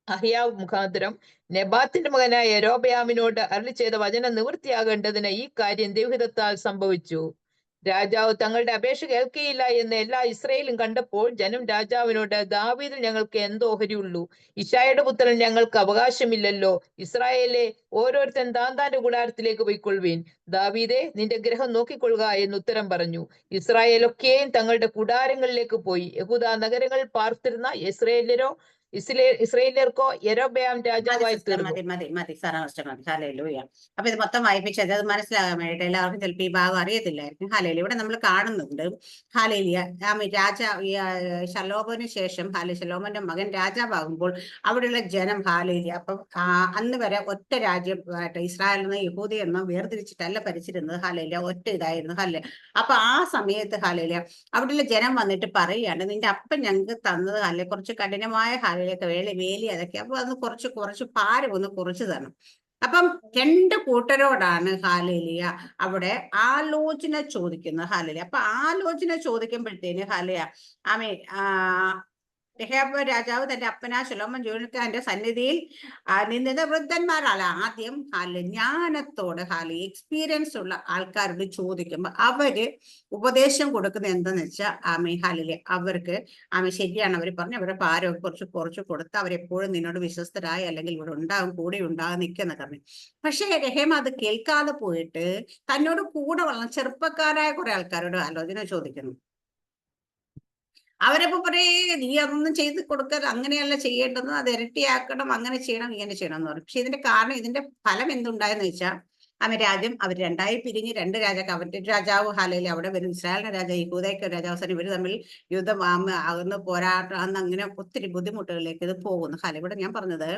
അഹിയാവ് മുഖാന്തരം നെബാത്തിന്റെ മകനായ യൊരോബെയാമിനോട് അരുളി ചെയ്ത വചനം നിവൃത്തിയാകേണ്ടതിന് ഈ കാര്യം ദൈവഹിതത്താൽ സംഭവിച്ചു. രാജാവ് തങ്ങളുടെ അപേക്ഷ കേൾക്കുകയില്ല എന്ന് എല്ലാ ഇസ്രയേലും കണ്ടപ്പോൾ ജനം രാജാവിനോട്, ദാവീദിൽ ഞങ്ങൾക്ക് എന്ത് ഓഹരിയുള്ളൂ? യിശ്ശായിയുടെ പുത്രൻ ഞങ്ങൾക്ക് അവകാശമില്ലല്ലോ. ഇസ്രായേലിലെ ഓരോരുത്തൻ താന്താന്റെ കൂടാരത്തിലേക്ക് പോയിക്കൊള്ളുവീൻ. ദാവീദേ, നിന്റെ ഗൃഹം നോക്കിക്കൊള്ളുക എന്ന് ഉത്തരം പറഞ്ഞു. ഇസ്രായേലൊക്കെയും തങ്ങളുടെ കൂടാരങ്ങളിലേക്ക് പോയി. യഹൂദാ നഗരങ്ങളിൽ പാർത്തിരുന്ന ഇസ്രയേല്യർക്കോ യൊരോബെയാം മതി രാജാവായി സിസ്റ്റർ, തീർന്നു. മതി സാറാ സിസ്റ്റർ, മതി. ഹല്ലേലൂയ. അപ്പൊ ഇത് മൊത്തം വായിപ്പിച്ചത് അത് മനസ്സിലാകാൻ വേണ്ടിയിട്ട് എല്ലാവർക്കും ചിലപ്പോൾ ഈ ഭാഗം അറിയത്തില്ലായിരിക്കും. ഹല്ലേലൂയ. ഇവിടെ നമ്മൾ കാണുന്നുണ്ട് ഹല്ലേലൂയ ശലോമോന് ശേഷം ശലോമോന്റെ മകൻ രാജാവാകുമ്പോൾ അവിടെയുള്ള ജനം ഹല്ലേലൂയ. അപ്പം അന്ന് വരെ ഒറ്റ രാജ്യമായിട്ട് ഇസ്രായേൽ എന്ന യഹൂദി എന്നോ വേർതിരിച്ചിട്ടല്ല ഭരിച്ചിരുന്നത്. ഹല്ലേലൂയ. ഒറ്റ ഇതായിരുന്നു. അപ്പൊ ആ സമയത്ത് ഹല്ലേലൂയ അവിടെയുള്ള ജനം വന്നിട്ട് പറയുകയാണ്, നിന്റെ അപ്പൻ ഞങ്ങൾക്ക് തന്നത് കുറച്ച് കഠിനമായ വേലി അതൊക്കെ, അപ്പൊ അത് കുറച്ച് ഭാരം ഒന്ന് കുറച്ച് തരണം. അപ്പം രണ്ട് കൂട്ടരോടാണ് ഹല്ലേലൂയ അവിടെ ആലോചന ചോദിക്കുന്നത്. ഹല്ലേലൂയ. അപ്പൊ ആലോചന ചോദിക്കുമ്പോഴത്തേന് ഹല്ലേലൂയ രെഹബ് രാജാവ് തന്റെ അപ്പനാ ശലോമോൻ ജോലിക്കാരന്റെ സന്നിധിയിൽ നിന്നത് വൃദ്ധന്മാരല്ല. ആദ്യം ജ്ഞാനത്തോട് എക്സ്പീരിയൻസ് ഉള്ള ആൾക്കാരോട് ചോദിക്കുമ്പോൾ അവര് ഉപദേശം കൊടുക്കുന്നത് എന്താന്ന് വെച്ചാൽ അവർക്ക് ശരിയാണ് അവർ പറഞ്ഞു, അവരുടെ ഭാരം കുറച്ച് കൊടുത്ത് അവരെപ്പോഴും നിന്നോട് വിശ്വസ്തരായി അല്ലെങ്കിൽ ഇവിടെ ഉണ്ടാകും, കൂടെ ഉണ്ടാകും നിൽക്കുന്ന പറഞ്ഞു. പക്ഷെ രഹേമ അത് കേൾക്കാതെ പോയിട്ട് തന്നോട് കൂടെ വളർന്ന ചെറുപ്പക്കാരായ കുറെ ആൾക്കാരോട് ആലോചന ചോദിക്കുന്നു. അവരപ്പോ പറയേ, നീ അതൊന്നും ചെയ്ത് കൊടുക്കരുത്, അങ്ങനെയല്ല ചെയ്യേണ്ടത്, അത് ഇരട്ടിയാക്കണം, അങ്ങനെ ചെയ്യണം, ഇങ്ങനെ ചെയ്യണം എന്ന് പറയും. പക്ഷെ ഇതിന്റെ കാരണം, ഇതിന്റെ ഫലം എന്തുണ്ടായെന്ന് വെച്ചാൽ രാജ്യം അവർ രണ്ടായി പിരിഞ്ഞ് രണ്ട് അവരുടെ രാജാവ് ഹല്ലേലൂയ അവിടെ വരും, ഇസ്രായേലിന്റെ രാജാവ് യഹൂദയ്ക്ക് രാജാവ്, ഇവർ തമ്മിൽ യുദ്ധം അകന്ന് പോരാട്ടം അന്ന് അങ്ങനെ ഒത്തിരി ബുദ്ധിമുട്ടുകളിലേക്ക് ഇത് പോകുന്നു. ഇവിടെ ഞാൻ പറഞ്ഞത്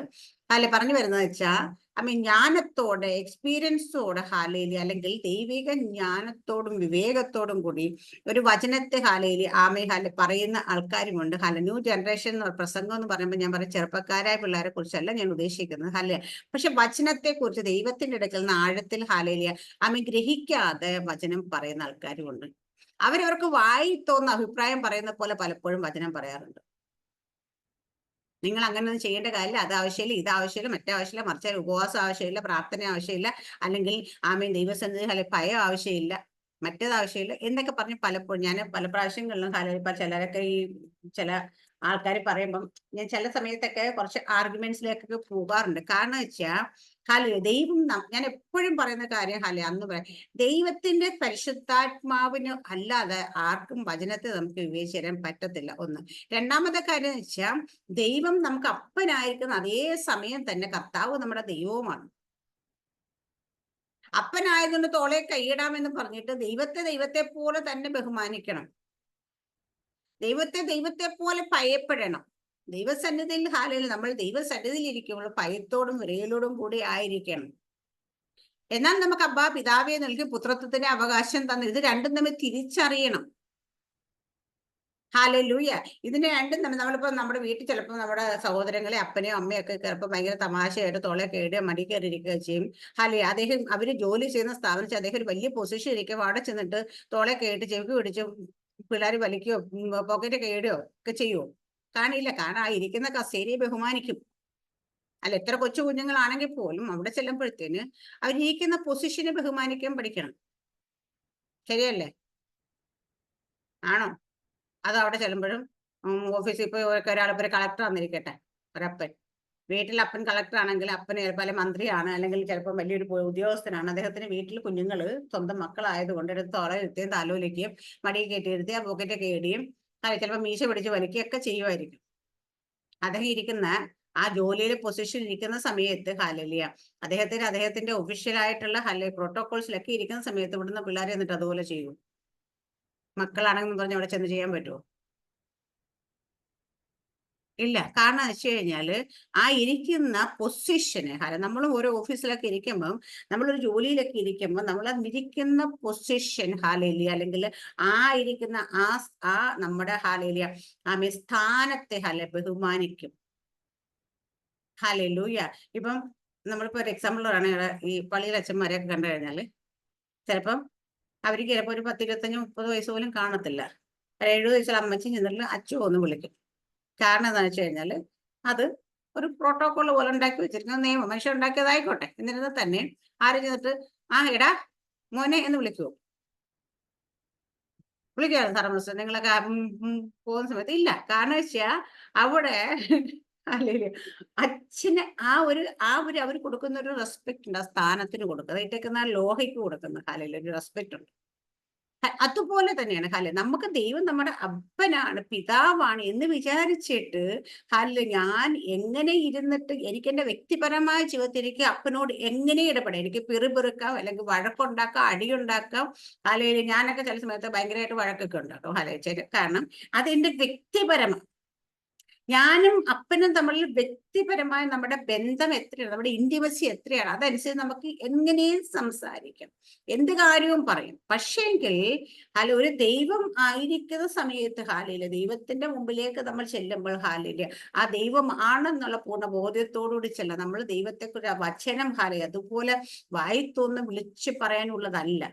പറഞ്ഞു വരുന്നത് വെച്ചാൽ ജ്ഞാനത്തോടെ എക്സ്പീരിയൻസോടെ ഹല്ലേലൂയ അല്ലെങ്കിൽ ദൈവിക ജ്ഞാനത്തോടും വിവേകത്തോടും കൂടി ഒരു വചനത്തെ പറയുന്ന ആൾക്കാരുമുണ്ട്. ന്യൂ ജനറേഷൻ പ്രസംഗം എന്ന് പറയുമ്പോൾ ഞാൻ പറയും ചെറുപ്പക്കാരായ പിള്ളേരെ കുറിച്ചല്ല ഞാൻ ഉദ്ദേശിക്കുന്നത്. പക്ഷെ വചനത്തെ കുറിച്ച് ദൈവത്തിന്റെ ഇടയ്ക്ക് നിന്ന് ആഴത്തിൽ ഗ്രഹിക്കാതെ വചനം പറയുന്ന ആൾക്കാരുമുണ്ട്. അവരവർക്ക് വായി തോന്നുന്ന അഭിപ്രായം പറയുന്ന പോലെ പലപ്പോഴും വചനം പറയാറുണ്ട്. നിങ്ങൾ അങ്ങനെ ഒന്നും ചെയ്യേണ്ട കാര്യമില്ല, അത് ആവശ്യമില്ല, ഇത് ആവശ്യമില്ല, മറ്റേ ആവശ്യമില്ല, മറിച്ച് ഉപവാസം ആവശ്യമില്ല, പ്രാർത്ഥന ആവശ്യമില്ല, അല്ലെങ്കിൽ ദൈവസന്നിധി ഭയം ആവശ്യമില്ല, മറ്റേത് ആവശ്യമില്ല എന്നൊക്കെ പറഞ്ഞ് പലപ്പോഴും ഞാൻ പല പ്രാവശ്യങ്ങളിലും ചിലരൊക്കെ ചില ആൾക്കാർ പറയുമ്പം ഞാൻ ചില സമയത്തൊക്കെ കുറച്ച് ആർഗ്യുമെന്റ്സിലേക്കൊക്കെ പോകാറുണ്ട്. കാരണം വെച്ചാൽ ദൈവം ഞാൻ എപ്പോഴും പറയുന്ന കാര്യം അന്ന് പറയാം, ദൈവത്തിന്റെ പരിശുദ്ധാത്മാവിന് അല്ലാതെ ആർക്കും വചനത്തെ നമുക്ക് വിവേചിച്ച് തരാൻ പറ്റത്തില്ല. ഒന്ന്. രണ്ടാമത്തെ കാര്യം എന്ന് വെച്ചാൽ ദൈവം നമുക്ക് അപ്പനായിരിക്കുന്ന അതേ സമയം തന്നെ കർത്താവ് നമ്മുടെ ദൈവവുമാണ്. അപ്പനായതുകൊണ്ട് തോളെ കൈയിടാമെന്ന് പറഞ്ഞിട്ട് ദൈവത്തെ പോലെ തന്നെ ബഹുമാനിക്കണം, ദൈവത്തെ പോലെ ഭയപ്പെടണം. ദൈവസന്നിധിയിൽ നമ്മൾ ദൈവസന്നിധിയിൽ ഇരിക്കുമ്പോൾ ഭയത്തോടും വിറയലോടും കൂടി ആയിരിക്കണം. എന്നാൽ നമുക്ക് അബ്ബാ പിതാവെ നൽകി പുത്രത്വത്തിന്റെ അവകാശം തന്നു. ഇത് രണ്ടും തമ്മിൽ തിരിച്ചറിയണം. ഹല്ലേലൂയ. ഇതിനെ രണ്ടും നമ്മളിപ്പോ നമ്മുടെ വീട്ടിൽ ചിലപ്പോൾ നമ്മുടെ സഹോദരങ്ങളെ അപ്പനെയോ അമ്മയോ ഒക്കെ ചിലപ്പോൾ ഭയങ്കര തമാശയായിട്ട് തോളെ കയറുകയോ മടി കയറിയിരിക്കുകയോ ചെയ്യും. അവര് ജോലി ചെയ്യുന്ന സ്ഥാപനത്തിൽ അദ്ദേഹം ഒരു വലിയ പൊസിഷൻ ഇരിക്കും, അവിടെ ചെന്നിട്ട് തോളെ കേട്ട് ചെവിക്ക് പിടിച്ച് പിള്ളേർ വലിക്കുകയോ പോക്കറ്റ് കയറുകയോ ഒക്കെ ചെയ്യുമോ? കാണില്ല. കാരണം ആ ഇരിക്കുന്ന കസേരയെ ബഹുമാനിക്കും. എത്ര കൊച്ചു കുഞ്ഞുങ്ങളാണെങ്കിൽ പോലും അവിടെ ചെല്ലുമ്പോഴത്തേന് അവരിരിക്കുന്ന പൊസിഷനെ ബഹുമാനിക്കാൻ പഠിക്കണം. ശരിയല്ലേ? ആണോ? അത് അവിടെ ചെല്ലുമ്പോഴും ഓഫീസിൽ ഇപ്പോൾ ഒരാളിപ്പോൾ ഒരു കളക്ടർ വന്നിരിക്കട്ടെ, ഒരപ്പൻ വീട്ടിൽ അപ്പൻ കളക്ടർ ആണെങ്കിൽ അപ്പന് ചിലപ്പോൾ മന്ത്രിയാണ്, അല്ലെങ്കിൽ ചിലപ്പോൾ വലിയൊരു ഉദ്യോഗസ്ഥനാണ്. അദ്ദേഹത്തിന് വീട്ടിൽ കുഞ്ഞുങ്ങൾ സ്വന്തം മക്കളായതുകൊണ്ട് എടുത്ത് തോളയിരുത്തുകയും താലോലിക്കുകയും മടിയിൽ കയറ്റിയിരുത്തി ആ പോക്കറ്റ് കയറുകയും ചിലപ്പോൾ മീശ പിടിച്ച് വലിക്കുകയൊക്കെ ചെയ്യുമായിരിക്കും. അദ്ദേഹം ഇരിക്കുന്ന ആ ജോലിയിലെ പൊസിഷൻ ഇരിക്കുന്ന സമയത്ത് അദ്ദേഹത്തിന്റെ ഒഫീഷ്യലായിട്ടുള്ള പ്രോട്ടോകോൾസിലൊക്കെ ഇരിക്കുന്ന സമയത്ത് ഇവിടുന്ന് പിള്ളേരെ എന്നിട്ട് അതുപോലെ ചെയ്യും. മക്കളാണെന്ന് പറഞ്ഞ് അവിടെ ചെന്ന് ചെയ്യാൻ പറ്റുമോ? ഇല്ല. കാരണം എന്ന് വെച്ച് കഴിഞ്ഞാല് ആ ഇരിക്കുന്ന പൊസിഷന് നമ്മളും ഓരോ ഓഫീസിലൊക്കെ ഇരിക്കുമ്പം, നമ്മളൊരു ജോലിയിലൊക്കെ ഇരിക്കുമ്പോൾ നമ്മൾ ഇരിക്കുന്ന പൊസിഷൻ അല്ലെങ്കിൽ ആ ഇരിക്കുന്ന ആ നമ്മുടെ സ്ഥാനത്തെ ബഹുമാനിക്കും. ഹല്ലേലൂയ. ഇപ്പം നമ്മളിപ്പോ ഒരു എക്സാമ്പിൾ പറയുകയാണെങ്കിൽ ഈ പള്ളിയിലെ അച്ഛന്മാരെയൊക്കെ കണ്ടു കഴിഞ്ഞാല് ചിലപ്പം അവർക്ക് ചിലപ്പോൾ ഒരു 10, 25, 30 വയസ്സ് പോലും കാണത്തില്ല. ഒരു 70 വയസ്സുള്ള അമ്മച്ചി ചെന്നിട്ട് അച്ചോ എന്ന് വിളിക്കും. കാരണം എന്താണെന്ന് വെച്ച് കഴിഞ്ഞാൽ അത് ഒരു പ്രോട്ടോകോൾ പോലെ ഉണ്ടാക്കി വെച്ചിരിക്കുന്ന നിയമം, മനുഷ്യൻ ഉണ്ടാക്കിയതായിക്കോട്ടെ. എന്നിരുന്നാൽ തന്നെ ആരും ചെന്നിട്ട് എടാ മോനെ എന്ന് വിളിക്കുവോ? വിളിക്കാറ് സാറേ നിങ്ങളൊക്കെ പോകുന്ന സമയത്ത് ഇല്ല. കാരണം വെച്ചാൽ അവിടെ അല്ലെങ്കിൽ അച്ഛന് അവർ കൊടുക്കുന്ന ഒരു റെസ്പെക്ട് ഉണ്ട്, ആ സ്ഥാനത്തിന് കൊടുക്കുന്നത്, ഇട്ടേക്കുന്ന ലോഹയ്ക്ക് കൊടുക്കുന്ന ഒരു റെസ്പെക്ട് ഉണ്ട്. അതുപോലെ തന്നെയാണ് നമുക്ക് ദൈവം നമ്മുടെ അപ്പനാണ്, പിതാവാണ് എന്ന് വിചാരിച്ചിട്ട് ഞാൻ എങ്ങനെ ഇരുന്നിട്ട് എനിക്ക് എന്റെ വ്യക്തിപരമായ ജീവിതത്തിൽ എനിക്ക് അപ്പനോട് എങ്ങനെ ഇടപെടാം, എനിക്ക് പിറുപിറുക്കാം, അല്ലെങ്കിൽ വഴക്കുണ്ടാക്കാം, അടിയുണ്ടാക്കാം. അല്ലെങ്കിൽ ഞാനൊക്കെ ചില സമയത്ത് ഭയങ്കരമായിട്ട് വഴക്കൊക്കെ ഉണ്ടാക്കും. കാരണം അതെന്റെ വ്യക്തിപരമാണ്. ഞാനും അപ്പനും തമ്മിൽ വ്യക്തിപരമായ നമ്മുടെ ബന്ധം എത്രയാണ്, നമ്മുടെ ഇന്റിമസി എത്രയാണ്, അതനുസരിച്ച് നമുക്ക് എങ്ങനെയും സംസാരിക്കാം, എന്ത് കാര്യവും പറയും. പക്ഷേങ്കിൽ ഒരു ദൈവം ആയിരിക്കുന്ന സമയത്ത് ദൈവത്തിന്റെ മുമ്പിലേക്ക് നമ്മൾ ചെല്ലുമ്പോൾ ആ ദൈവം ആണെന്നുള്ള പൂർണ്ണ ബോധ്യത്തോടുകൂടി ചെല്ലാം. നമ്മൾ ദൈവത്തെക്കുറിച്ച് വചനം അതുപോലെ വായി തോന്നുന്ന വിളിച്ചു പറയാനുള്ളതല്ല.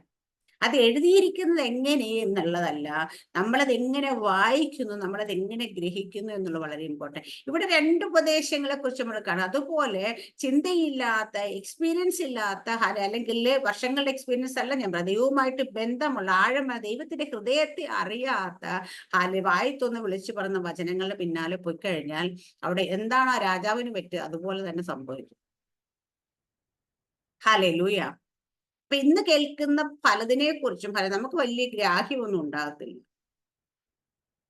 അത് എഴുതിയിരിക്കുന്നത് എങ്ങനെ എന്നുള്ളതല്ല, നമ്മളത് എങ്ങനെ വായിക്കുന്നു, നമ്മളത് എങ്ങനെ ഗ്രഹിക്കുന്നു എന്നുള്ളത് വളരെ ഇമ്പോർട്ടൻറ്റ്. ഇവിടെ 2 ഉപദേശങ്ങളെ കുറിച്ച് നമ്മൾ കാണാം. അതുപോലെ ചിന്തയില്ലാത്ത, എക്സ്പീരിയൻസ് ഇല്ലാത്ത അല്ലെങ്കിൽ വർഷങ്ങളുടെ എക്സ്പീരിയൻസ് അല്ല ഞാൻ പറയാം, ദൈവവുമായിട്ട് ബന്ധമുള്ള ആഴമായ ദൈവത്തിന്റെ ഹൃദയത്തെ അറിയാത്ത വായിത്തൊന്ന് വിളിച്ചു പറഞ്ഞ വചനങ്ങളുടെ പിന്നാലെ പോയി കഴിഞ്ഞാൽ അവിടെ എന്താണ് ആ രാജാവിന് പറ്റുക, അതുപോലെ തന്നെ സംഭവിക്കും. ഹല്ലേലൂയ. അപ്പൊ ഇന്ന് കേൾക്കുന്ന പലതിനെ കുറിച്ചും നമുക്ക് വലിയ ഗ്രാഹ്യമൊന്നും ഉണ്ടാകത്തില്ല.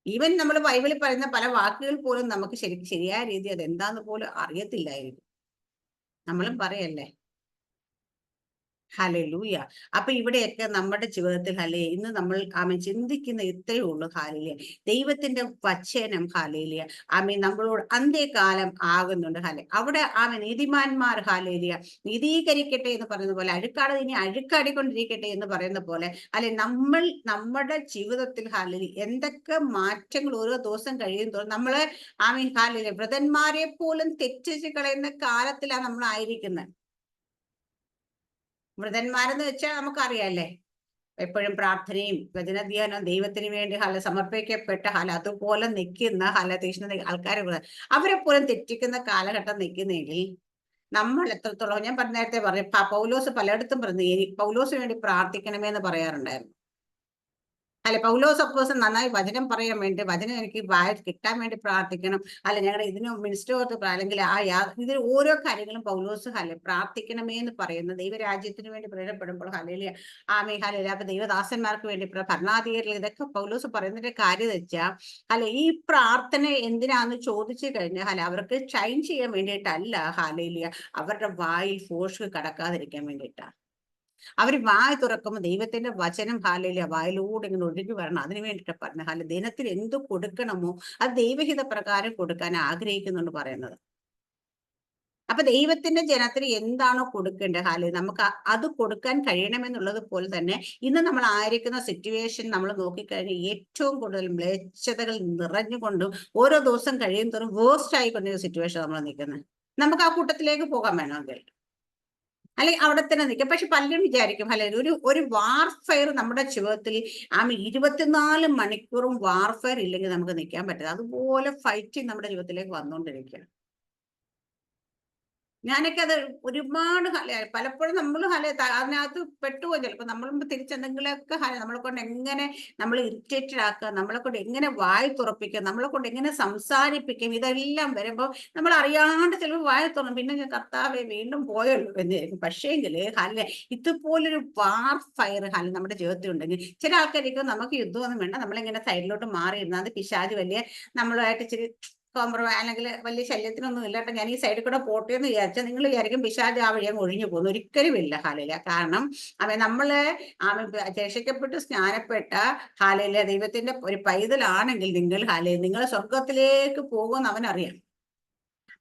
ഈവൻ നമ്മൾ ബൈബിളിൽ പറയുന്ന പല വാക്കുകൾ പോലും നമുക്ക് ശരിയായ രീതി അത് എന്താന്ന് പോലും അറിയത്തില്ലായിരിക്കും. നമ്മളും പറയല്ലേ. ഹല്ലേലൂയ. അപ്പൊ ഇവിടെയൊക്കെ നമ്മുടെ ജീവിതത്തിൽ ഇന്ന് നമ്മൾ ചിന്തിക്കുന്ന ഇത്രയേ ഉള്ളൂ. ദൈവത്തിന്റെ വചനം നമ്മളോട് അന്ത്യകാലം ആകുന്നുണ്ട്. അവിടെ നീതിമാന്മാർ നീതീകരിക്കട്ടെ എന്ന് പറയുന്ന പോലെ, അഴുക്കാട് ഇനി അഴുക്കാടിക്കൊണ്ടിരിക്കട്ടെ എന്ന് പറയുന്ന പോലെ നമ്മൾ നമ്മുടെ ജീവിതത്തിൽ എന്തൊക്കെ മാറ്റങ്ങൾ ഓരോ ദിവസം കഴിയും തോറും നമ്മള് വൃതന്മാരെ പോലും തെറ്റിച്ച് കളയുന്ന കാലത്തിലാണ് നമ്മൾ ആയിരിക്കുന്നത്. മൃതന്മാരെന്ന് വെച്ചാൽ നമുക്കറിയാല്ലേ, എപ്പോഴും പ്രാർത്ഥനയും വചനധ്യാനവും ദൈവത്തിന് വേണ്ടി സമർപ്പിക്കപ്പെട്ട അതുപോലെ നിൽക്കുന്ന തീഷ്ണ ആൾക്കാരെ അവരെ പോലും തെറ്റിക്കുന്ന കാലഘട്ടം നിൽക്കുന്നെങ്കിൽ നമ്മൾ എത്രത്തോളം, ഞാൻ നേരത്തെ പറഞ്ഞു, പൗലോസ് പലയിടത്തും പറഞ്ഞു പൗലോസിന് വേണ്ടി പ്രാർത്ഥിക്കണമേ എന്ന് പറയാറുണ്ടായിരുന്നു. പൗലോസ് അപ്പോസ്തലൻ നന്നായി വചനം പറയാൻ വേണ്ടി, വചനം എനിക്ക് കിട്ടാൻ വേണ്ടി പ്രാർത്ഥിക്കണം, ഞങ്ങളുടെ ഇതിന് മിനിസ്റ്റർ അല്ലെങ്കിൽ ഇതിന് ഓരോ കാര്യങ്ങളും പൗലോസ് പ്രാർത്ഥിക്കണമേ എന്ന് പറയുന്ന ദൈവരാജ്യത്തിന് വേണ്ടി പ്രേരപ്പെടുമ്പോൾ അപ്പൊ ദൈവദാസന്മാർക്ക് വേണ്ടി, ഭരണാധികാരികൾ, ഇതൊക്കെ പൗലോസ് പറയുന്നതിന്റെ കാര്യം വെച്ചാൽ ഈ പ്രാർത്ഥന എന്തിനാന്ന് ചോദിച്ചു കഴിഞ്ഞാൽ അവർക്ക് ഷൈൻ ചെയ്യാൻ വേണ്ടിയിട്ടല്ല, അവരുടെ വായിൽ ഫോഷ് കടക്കാതിരിക്കാൻ വേണ്ടിയിട്ടാണ്. അവർ വായ് തുറക്കുമ്പോൾ ദൈവത്തിന്റെ വചനം വായിലൂടെ ഇങ്ങനെ ഒഴുകി വരണം. അതിനു വേണ്ടിയിട്ട് പറഞ്ഞ ദിനത്തിൽ എന്ത് കൊടുക്കണമോ അത് ദൈവഹിത പ്രകാരം കൊടുക്കാൻ ആഗ്രഹിക്കുന്നുണ്ട് പറയുന്നത്. അപ്പൊ ദൈവത്തിന്റെ ജനത്തിന് എന്താണോ കൊടുക്കേണ്ടത് നമുക്ക് അത് കൊടുക്കാൻ കഴിയണമെന്നുള്ളത് പോലെ തന്നെ ഇന്ന് നമ്മൾ ആയിരിക്കുന്ന സിറ്റുവേഷൻ നമ്മൾ നോക്കിക്കഴിഞ്ഞാൽ ഏറ്റവും കൂടുതൽ മ്ലേച്ഛതകൾ നിറഞ്ഞുകൊണ്ടും ഓരോ ദിവസം കഴിയും തോറും വേസ്റ്റ് ആയിക്കൊണ്ടിരിക്കുന്ന സിറ്റുവേഷൻ നമ്മൾ നിൽക്കുന്നത്. നമുക്ക് ആ കൂട്ടത്തിലേക്ക് പോകാൻ വേണമെങ്കിൽ അവിടെ തന്നെ നിൽക്കാം. പക്ഷെ പലരും വിചാരിക്കും ഒരു വാർഫെയർ നമ്മുടെ ജീവിതത്തിൽ 24 മണിക്കൂറും വാർഫെയർ ഇല്ലെങ്കിൽ നമുക്ക് നിൽക്കാൻ പറ്റില്ല. അതുപോലെ ഫൈറ്റിംഗ് നമ്മുടെ ജീവിതത്തിലേക്ക് വന്നുകൊണ്ടിരിക്കുകയാണ്. ഞാനൊക്കെ അത് ഒരുപാട് പലപ്പോഴും നമ്മൾ അതിനകത്ത് പെട്ടുപോയി. ചിലപ്പോൾ നമ്മളും തിരിച്ചെന്തെങ്കിലുമൊക്കെ നമ്മളെ കൊണ്ട് എങ്ങനെ നമ്മൾ ഇറിറ്റേറ്റഡ് ആക്കുക, നമ്മളെ കൊണ്ട് എങ്ങനെ വായി തുറപ്പിക്കുക, നമ്മളെ കൊണ്ട് എങ്ങനെ സംസാരിപ്പിക്കും, ഇതെല്ലാം വരുമ്പോൾ നമ്മൾ അറിയാണ്ട് ചിലപ്പോൾ വായി തുറന്നു. പിന്നെ ഞാൻ കർത്താവെ വീണ്ടും പോയുള്ളൂ എന്നായിരിക്കും. പക്ഷേങ്കിൽ ഇതുപോലൊരു വാർ ഫയർ നമ്മുടെ ജീവിതത്തിൽ ഉണ്ടെങ്കിൽ ചില ആൾക്കാർക്ക് നമുക്ക് യുദ്ധമൊന്നും വേണ്ട, നമ്മളിങ്ങനെ സൈഡിലോട്ട് മാറിയിരുന്നാൽ അത് പിശാച് വലിയ നമ്മളുമായിട്ട് ഇച്ചിരി കോംപ്രമൈസ് അല്ലെങ്കിൽ വലിയ ശല്യത്തിനൊന്നും ഇല്ലാട്ടോ ഞാൻ ഈ സൈഡിൽ കൂടെ പോട്ടെ എന്ന് വിചാരിച്ചാൽ നിങ്ങൾ വിചാരിക്കും പിശാച് ആ വഴി അങ്ങ് ഒഴിഞ്ഞു പോകുന്നു. ഒരിക്കലും ഇല്ല. ഹാലയില. കാരണം നമ്മള് രക്ഷിക്കപ്പെട്ട് സ്നാനപ്പെട്ട ഹാലയില ദൈവത്തിന്റെ ഒരു പൈതലാണെങ്കിൽ നിങ്ങൾ സ്വർഗത്തിലേക്ക് പോകുമെന്ന് അവനറിയാം.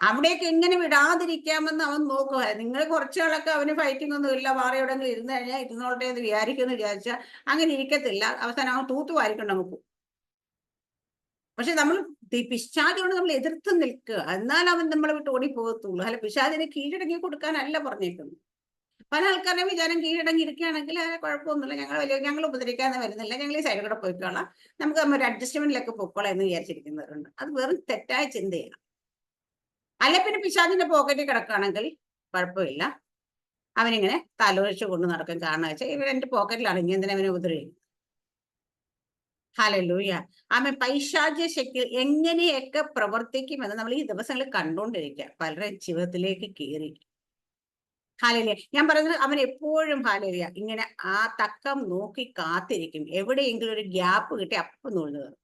അവിടേക്ക് എങ്ങനെ വിടാതിരിക്കാമെന്ന് അവൻ നോക്കുക. നിങ്ങൾ കുറച്ചാളൊക്കെ അവന് ഫൈറ്റിംഗ് ഒന്നും ഇല്ല, വേറെ എവിടെയെങ്കിലും ഇരുന്ന് കഴിഞ്ഞാൽ ഇരുന്നോട്ടെ എന്ന് വിചാരിച്ചാൽ അങ്ങനെ ഇരിക്കത്തില്ല. അവസാനം അവൻ തൂത്തുവാരിക്കൊണ്ട് അങ്ങ് പോകും. പക്ഷെ നമ്മൾ പിശാചിനോട് നമ്മൾ എതിർത്ത് നിൽക്കുക, എന്നാൽ അവൻ നമ്മളെ വിട്ട് ഓടി പോകത്തുള്ളൂ. അല്ല, പിശാചിനെ കീഴടങ്ങി കൊടുക്കാനല്ല പറഞ്ഞേക്കുന്നത്. പല ആൾക്കാരുടെ വിചാരം കീഴടങ്ങി ഇരിക്കുകയാണെങ്കിൽ കുഴപ്പമൊന്നുമില്ല, ഞങ്ങൾ ഉപദ്രവിക്കാതെ വരുന്നില്ല, ഞങ്ങൾ ഈ സൈഡിൽ കൂടെ പോയിക്കോളാം, നമുക്ക് ഒരു അഡ്ജസ്റ്റ്മെന്റിലൊക്കെ പോയിക്കോളാം എന്ന് വിചാരിച്ചിരിക്കുന്നവരുണ്ട്. അത് വെറും തെറ്റായ ചിന്തയാണ്. അല്ലെ പിന്നെ പിശാചിന്റെ പോക്കറ്റിൽ കിടക്കുകയാണെങ്കിൽ കുഴപ്പമില്ല, അവനിങ്ങനെ തലോചിച്ചു കൊണ്ട് നടക്കും. കാരണം വെച്ചാൽ ഇവൻ എന്റെ പോക്കറ്റിലാണ്, ഇനി എന്തിനാ അവനെ ഉപദ്രവിക്കും. ഹല്ലേലൂയ. പൈശാചിക ശക്തി എങ്ങനെയൊക്കെ പ്രവർത്തിക്കുമെന്ന് നമ്മൾ ഈ ദിവസങ്ങളിൽ കണ്ടുകൊണ്ടിരിക്കുക. പലരുടെ ജീവിതത്തിലേക്ക് കയറി. ഹാലേലിയ. ഞാൻ പറയുന്നത് അവൻ എപ്പോഴും ഹാലേലിയ ഇങ്ങനെ ആ തക്കം നോക്കി കാത്തിരിക്കും. എവിടെയെങ്കിലും ഒരു ഗ്യാപ്പ് കിട്ടി അപ്പം നുഴഞ്ഞു കയറും.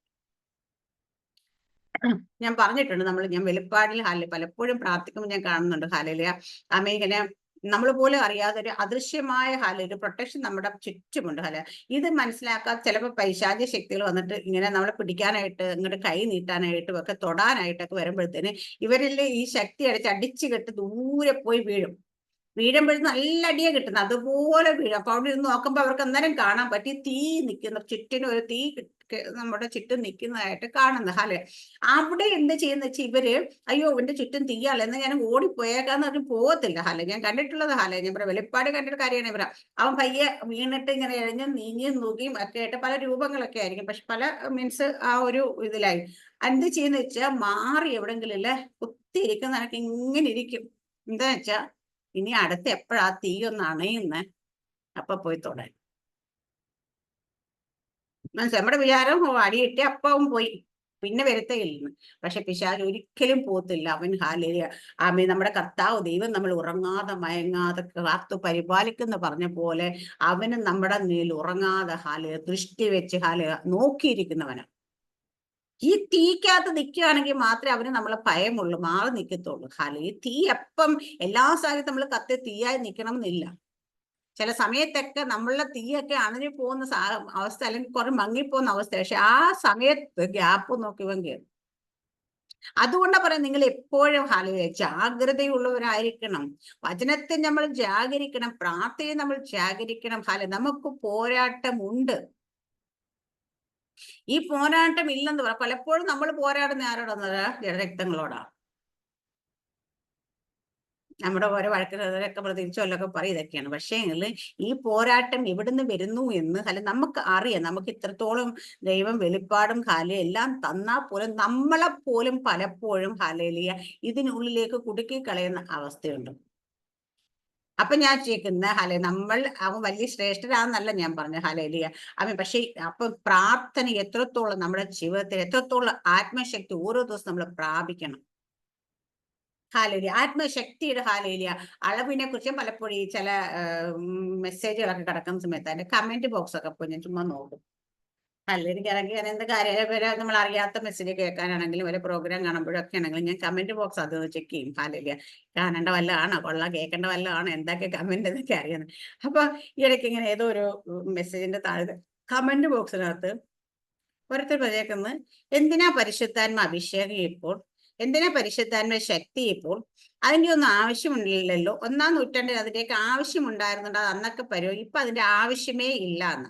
ഞാൻ പറഞ്ഞിട്ടുണ്ട്, ഞാൻ വെളിപ്പാടിൽ പലപ്പോഴും പ്രാർത്ഥിക്കുമ്പോൾ ഞാൻ കാണുന്നുണ്ട് ഹാലേലിയ. ഇങ്ങനെ നമ്മൾ പോലും അറിയാതെ ഒരു അദൃശ്യമായ ഒരു പ്രൊട്ടക്ഷൻ നമ്മുടെ ചുറ്റുമുണ്ട്. ഇത് മനസ്സിലാക്കാതെ ചിലപ്പോൾ പൈശാചിക ശക്തികൾ വന്നിട്ട് ഇങ്ങനെ നമ്മളെ പിടിക്കാനായിട്ട്, ഇങ്ങോട്ട് കൈ നീട്ടാനായിട്ടും ഒക്കെ തൊടാനായിട്ടൊക്കെ വരുമ്പോഴത്തേന് ഇവരിൽ ഈ ശക്തി അടിച്ചു കെട്ട് ദൂരെ പോയി വീഴുമ്പോഴും നല്ല അടിയാണ് കിട്ടുന്നത്. അതുപോലെ വീഴും. അപ്പൊ അവിടെ ഇരുന്ന് നോക്കുമ്പോൾ അവർക്ക് അന്നേരം കാണാൻ പറ്റി തീ നിൽക്കുന്ന, ചുറ്റിനും ഒരു തീ നമ്മുടെ ചുറ്റും നിൽക്കുന്നതായിട്ട് കാണുന്നു. അവിടെ എന്ത് ചെയ്യുന്ന വെച്ചാൽ ഇവര് അയ്യോ ഇവന്റെ ചുറ്റും തീയാളെ എന്ന് ഞാൻ ഓടിപ്പോയേക്കാന്ന് പറഞ്ഞ് പോകത്തില്ല. ഞാൻ കണ്ടിട്ടുള്ളത് ഞാൻ വെളിപ്പാട് കണ്ടിട്ട് കാര്യമാണ് ഇവരാ. അവൻ പയ്യെ വീണിട്ട് ഇങ്ങനെ എഴഞ്ഞും നീങ്ങിയും നോക്കിയും ഒക്കെ ആയിട്ട് പല രൂപങ്ങളൊക്കെ ആയിരിക്കും. പക്ഷെ പല മീൻസ് ആ ഒരു ഇതിലായി എന്ത് ചെയ്യുന്ന വെച്ചാൽ മാറി എവിടെങ്കിലും ഇല്ല കുത്തിയിരിക്കുന്ന എനിക്ക് ഇങ്ങനെ ഇരിക്കും. എന്താ വെച്ചാ ഇനി അടുത്ത് എപ്പോഴാ തീ ഒന്ന് അണയുന്നേ അപ്പൊ പോയി തൊടാൻ. നമ്മുടെ വിചാരം അടിയിട്ടേ അപ്പവും പോയി, പിന്നെ വരത്തേയില്ലെന്ന്. പക്ഷെ പിശാച് ഒരിക്കലും പോത്തില്ല. അവൻ നമ്മുടെ കർത്താവ് ദൈവം നമ്മൾ ഉറങ്ങാതെ മയങ്ങാതെ കാത്തു പരിപാലിക്കുന്ന പറഞ്ഞ പോലെ അവന് നമ്മുടെ മേൽ ഉറങ്ങാതെ ദൃഷ്ടി വെച്ച് നോക്കിയിരിക്കുന്നവനാണ്. ഈ തീക്കകത്ത് നിൽക്കുകയാണെങ്കിൽ മാത്രമേ അവന് നമ്മളെ ഭയമുള്ളൂ, മാറി നിൽക്കത്തുള്ളൂ. ഈ തീ എപ്പം എല്ലാ സാഹചര്യവും നമ്മൾ കത്തി തീയായി നിൽക്കണം എന്നില്ല. ചില സമയത്തൊക്കെ നമ്മളുടെ തീയൊക്കെ അണഞ്ഞു പോകുന്ന അവസ്ഥ, അല്ലെങ്കിൽ കുറെ മങ്ങിപ്പോകുന്ന അവസ്ഥ. പക്ഷെ ആ സമയത്ത് ഗ്യാപ്പ് നോക്കി ഇവൻ കയറും. അതുകൊണ്ടാ പറയാം, നിങ്ങൾ എപ്പോഴും ജാഗ്രതയുള്ളവരായിരിക്കണം. വചനത്തിൽ നമ്മൾ ജാഗരിക്കണം, പ്രാർത്ഥനയിൽ നമ്മൾ ജാഗരിക്കണം. നമുക്ക് പോരാട്ടമുണ്ട്. ഈ പോരാട്ടം ഇല്ലെന്ന് പറയാം. പലപ്പോഴും നമ്മൾ പോരാടുന്ന ആരോടാ? ജഡരക്തങ്ങളോടാ. നമ്മുടെ ഓരോ വഴക്കിനൊക്കെ തിരിച്ചൊല്ലൊക്കെ പറയും ഇതൊക്കെയാണ്. പക്ഷേ ഈ പോരാട്ടം എവിടുന്ന് വരുന്നു എന്ന് നമുക്ക് അറിയാം. നമുക്ക് ഇത്രത്തോളം ദൈവം വെളിപ്പാടും എല്ലാം തന്നാൽ പോലും നമ്മളെ പോലും പലപ്പോഴും ഇതിനുള്ളിലേക്ക് കുടുക്കി കളയുന്ന അവസ്ഥയുണ്ട്. അപ്പൊ ഞാൻ ചോദിക്കുന്ന അവൻ വലിയ ശ്രേഷ്ഠരാന്നല്ല ഞാൻ പറഞ്ഞ പക്ഷെ അപ്പൊ പ്രാർത്ഥന എത്രത്തോളം നമ്മുടെ ജീവിതത്തിൽ എത്രത്തോളം ആത്മശക്തി ഓരോ ദിവസം നമ്മൾ പ്രാപിക്കണം. ആത്മശക്തിയുടെ അളവിനെ കുറിച്ചും പലപ്പോഴും ഈ ചില മെസ്സേജുകളൊക്കെ കിടക്കുന്ന സമയത്ത് അതിന്റെ കമന്റ് ബോക്സ് ഒക്കെ പോയി ഞാൻ ചുമ്മാ നോക്കും. എനിക്കാണെങ്കിൽ എന്ത് കാര്യം നമ്മൾ അറിയാത്ത മെസ്സേജ് കേൾക്കാനാണെങ്കിലും വല്ല പ്രോഗ്രാം കാണുമ്പോഴൊക്കെ ആണെങ്കിലും ഞാൻ കമന്റ് ബോക്സ് അത് ചെക്ക് ചെയ്യും. കാണേണ്ട വല്ലതാണോ, കൊള്ളാം, കേൾക്കേണ്ട വല്ലതാണോ, എന്തൊക്കെ കമന്റ് എന്നൊക്കെ അറിയാന്ന്. അപ്പൊ ഇടയ്ക്ക് ഇങ്ങനെ ഏതോ ഒരു മെസ്സേജിന്റെ താഴെ കമന്റ് ബോക്സിനകത്ത് ഓരോരുത്തർ പറഞ്ഞേക്കുന്നത്, എന്തിനാ പരിശുദ്ധാത്മ അഭിഷേകം ഇപ്പോൾ, എന്തിനാ പരിശുദ്ധാത്മ ശക്തി ഇപ്പോൾ, അതിന്റെ ഒന്നും ആവശ്യമില്ലല്ലോ, 1-ാം നൂറ്റാണ്ടിൽ അതിന്റെയൊക്കെ ആവശ്യമുണ്ടായിരുന്നുണ്ട്, അത് അന്നൊക്കെ ഇപ്പൊ അതിന്റെ ആവശ്യമേ ഇല്ല എന്ന്.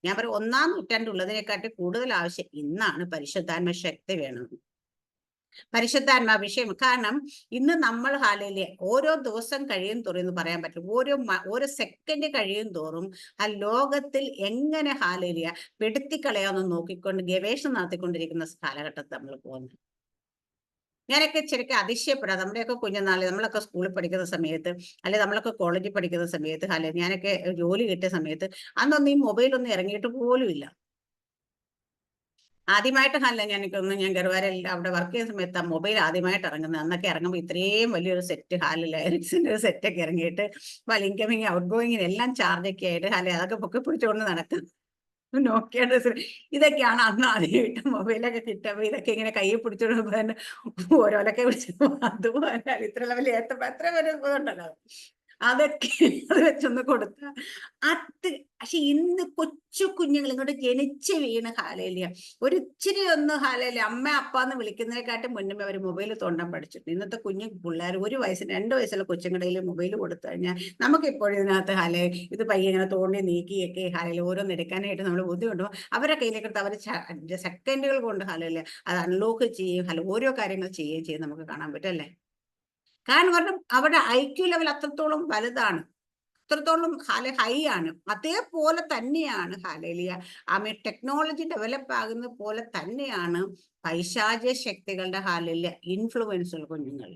ഞാൻ പറയും, 1-ാം നൂറ്റാണ്ടുള്ളതിനെക്കാട്ടി കൂടുതൽ ആവശ്യം ഇന്നാണ് പരിശുദ്ധാത്മ ശക്തി വേണം, പരിശുദ്ധാത്മാഭിഷേകം. കാരണം ഇന്ന് നമ്മൾ ഓരോ ദിവസം കഴിയും തോറും എന്ന് പറയാൻ പറ്റും, ഓരോ സെക്കൻഡ് കഴിയും തോറും ആ ലോകത്തിൽ എങ്ങനെ പെടുത്തിക്കളയാമെന്ന് നോക്കിക്കൊണ്ട് ഗവേഷണം നടത്തിക്കൊണ്ടിരിക്കുന്ന കാലഘട്ടത്തിൽ നമ്മൾ പോകുന്നത്. ഞാനൊക്കെ ശരിക്കും അതിശയപ്പെടാം. നമ്മുടെയൊക്കെ കുഞ്ഞുനാളിൽ നമ്മളൊക്കെ സ്കൂളിൽ പഠിക്കുന്ന സമയത്ത്, അല്ലെങ്കിൽ നമ്മളൊക്കെ കോളേജിൽ പഠിക്കുന്ന സമയത്ത്, ഞാനൊക്കെ ജോലി കിട്ടിയ സമയത്ത് അന്നൊന്നും ഈ മൊബൈലൊന്നും ഇറങ്ങിയിട്ട് പോലും ഇല്ല. ആദ്യമായിട്ട് ഞാൻ ഗർവാരയിൽ അവിടെ വർക്ക് ചെയ്യുന്ന സമയത്ത് ആ മൊബൈൽ ആദ്യമായിട്ട് ഇറങ്ങുന്നത്. അന്നൊക്കെ ഇറങ്ങുമ്പോൾ ഇത്രയും വലിയൊരു സെറ്റ് എറിക്സന്റെ ഒരു സെറ്റൊക്കെ ഇറങ്ങിയിട്ട് ഇൻകമിങ് ഔട്ട് ഗോയിങ്ങിന് എല്ലാം ചാർജൊക്കെ ആയിട്ട് അതൊക്കെ പൊക്കി പിടിച്ചുകൊണ്ട് നടക്കും. നോക്കിയുടെ ഇതൊക്കെയാണ് അന്ന് ആദ്യമായിട്ട് മൊബൈലൊക്കെ കിട്ടുമ്പോൾ ഇതൊക്കെ ഇങ്ങനെ കയ്യിൽ പിടിച്ചോണ്ട് തന്നെ ഓരോലൊക്കെ പിടിച്ചു അതുപോലെ ഇത്ര ലെവൽ ഏത്തപ്പോ എത്ര വരെ ഉണ്ടല്ലോ അതൊക്കെ അത് വെച്ചൊന്ന് കൊടുത്ത അത്. പക്ഷെ ഇന്ന് കൊച്ചു കുഞ്ഞുങ്ങൾ ഇങ്ങോട്ട് ജനിച്ച് വീണ് ഹാലേലിയ ഒരു ഇച്ചിരി ഒന്ന് ഹാലേലിയ അമ്മ അപ്പ എന്ന് വിളിക്കുന്നതിനെക്കാട്ടും മുന്നേ അവർ മൊബൈൽ തോണ്ടാൻ പഠിച്ചിട്ടുണ്ട്. ഇന്നത്തെ കുഞ്ഞു പിള്ളേർ 1 വയസ്സിന് 2 വയസ്സുള്ള കൊച്ചുങ്ങളുടെ മൊബൈൽ കൊടുത്തു കഴിഞ്ഞാൽ നമുക്ക് ഇപ്പോഴും ഇതിനകത്ത് ഹാലേ ഇത് പയ്യെ ഇങ്ങനെ തോണ്ടി നീക്കിയൊക്കെ ഹാലയിൽ ഓരോന്ന് എടുക്കാനായിട്ട് നമ്മൾ ബുദ്ധിമുട്ടും. അവരുടെ കയ്യിലേക്ക് എടുത്ത് അവർ സെക്കൻഡുകൾ കൊണ്ട് ഹാലയില് അത് അൺലോക്ക് ചെയ്യും, ഹല ഓരോ കാര്യങ്ങൾ ചെയ്യുകയും ചെയ്യും നമുക്ക് കാണാൻ പറ്റും അല്ലേ. കാരണം അവരുടെ IQ ലെവൽ അത്രത്തോളം വലുതാണ്, അത്രത്തോളം ഹൈ ആണ്. അതേപോലെ തന്നെയാണ് ഹാലേലിയ ടെക്നോളജി ഡെവലപ്പ് ആകുന്ന പോലെ തന്നെയാണ് പൈശാചിക ശക്തികളുടെ ഹാലേലിയ ഇൻഫ്ലുവൻസുകൾ കുഞ്ഞുങ്ങൾ.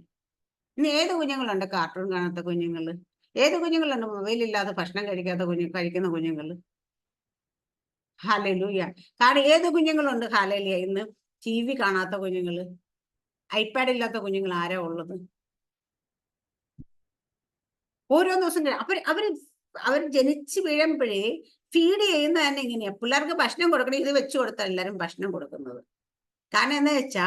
ഇനി ഏത് കുഞ്ഞുങ്ങളുണ്ട് കാർട്ടൂൺ കാണാത്ത കുഞ്ഞുങ്ങൾ? ഏത് കുഞ്ഞുങ്ങളുണ്ട് മൊബൈൽ ഇല്ലാതെ ഭക്ഷണം കഴിക്കുന്ന കുഞ്ഞുങ്ങൾ? ഹാലേലൂയ. കാരണം ഏത് കുഞ്ഞുങ്ങളുണ്ട് ഹാലേലിയ ഇന്ന് TV കാണാത്ത കുഞ്ഞുങ്ങൾ? ഐപാഡ് ഇല്ലാത്ത കുഞ്ഞുങ്ങൾ ആരാ ഉള്ളത്? ഓരോ ദിവസം അവർ ജനിച്ച് വീഴുമ്പോഴേ ഫീഡ് ചെയ്യുന്നത് തന്നെ ഇങ്ങനെയാ. പിള്ളേർക്ക് ഭക്ഷണം കൊടുക്കണം, ഇത് വെച്ച് കൊടുത്താൽ എല്ലാവരും ഭക്ഷണം കൊടുക്കുന്നത്. കാരണം എന്താ വെച്ചാ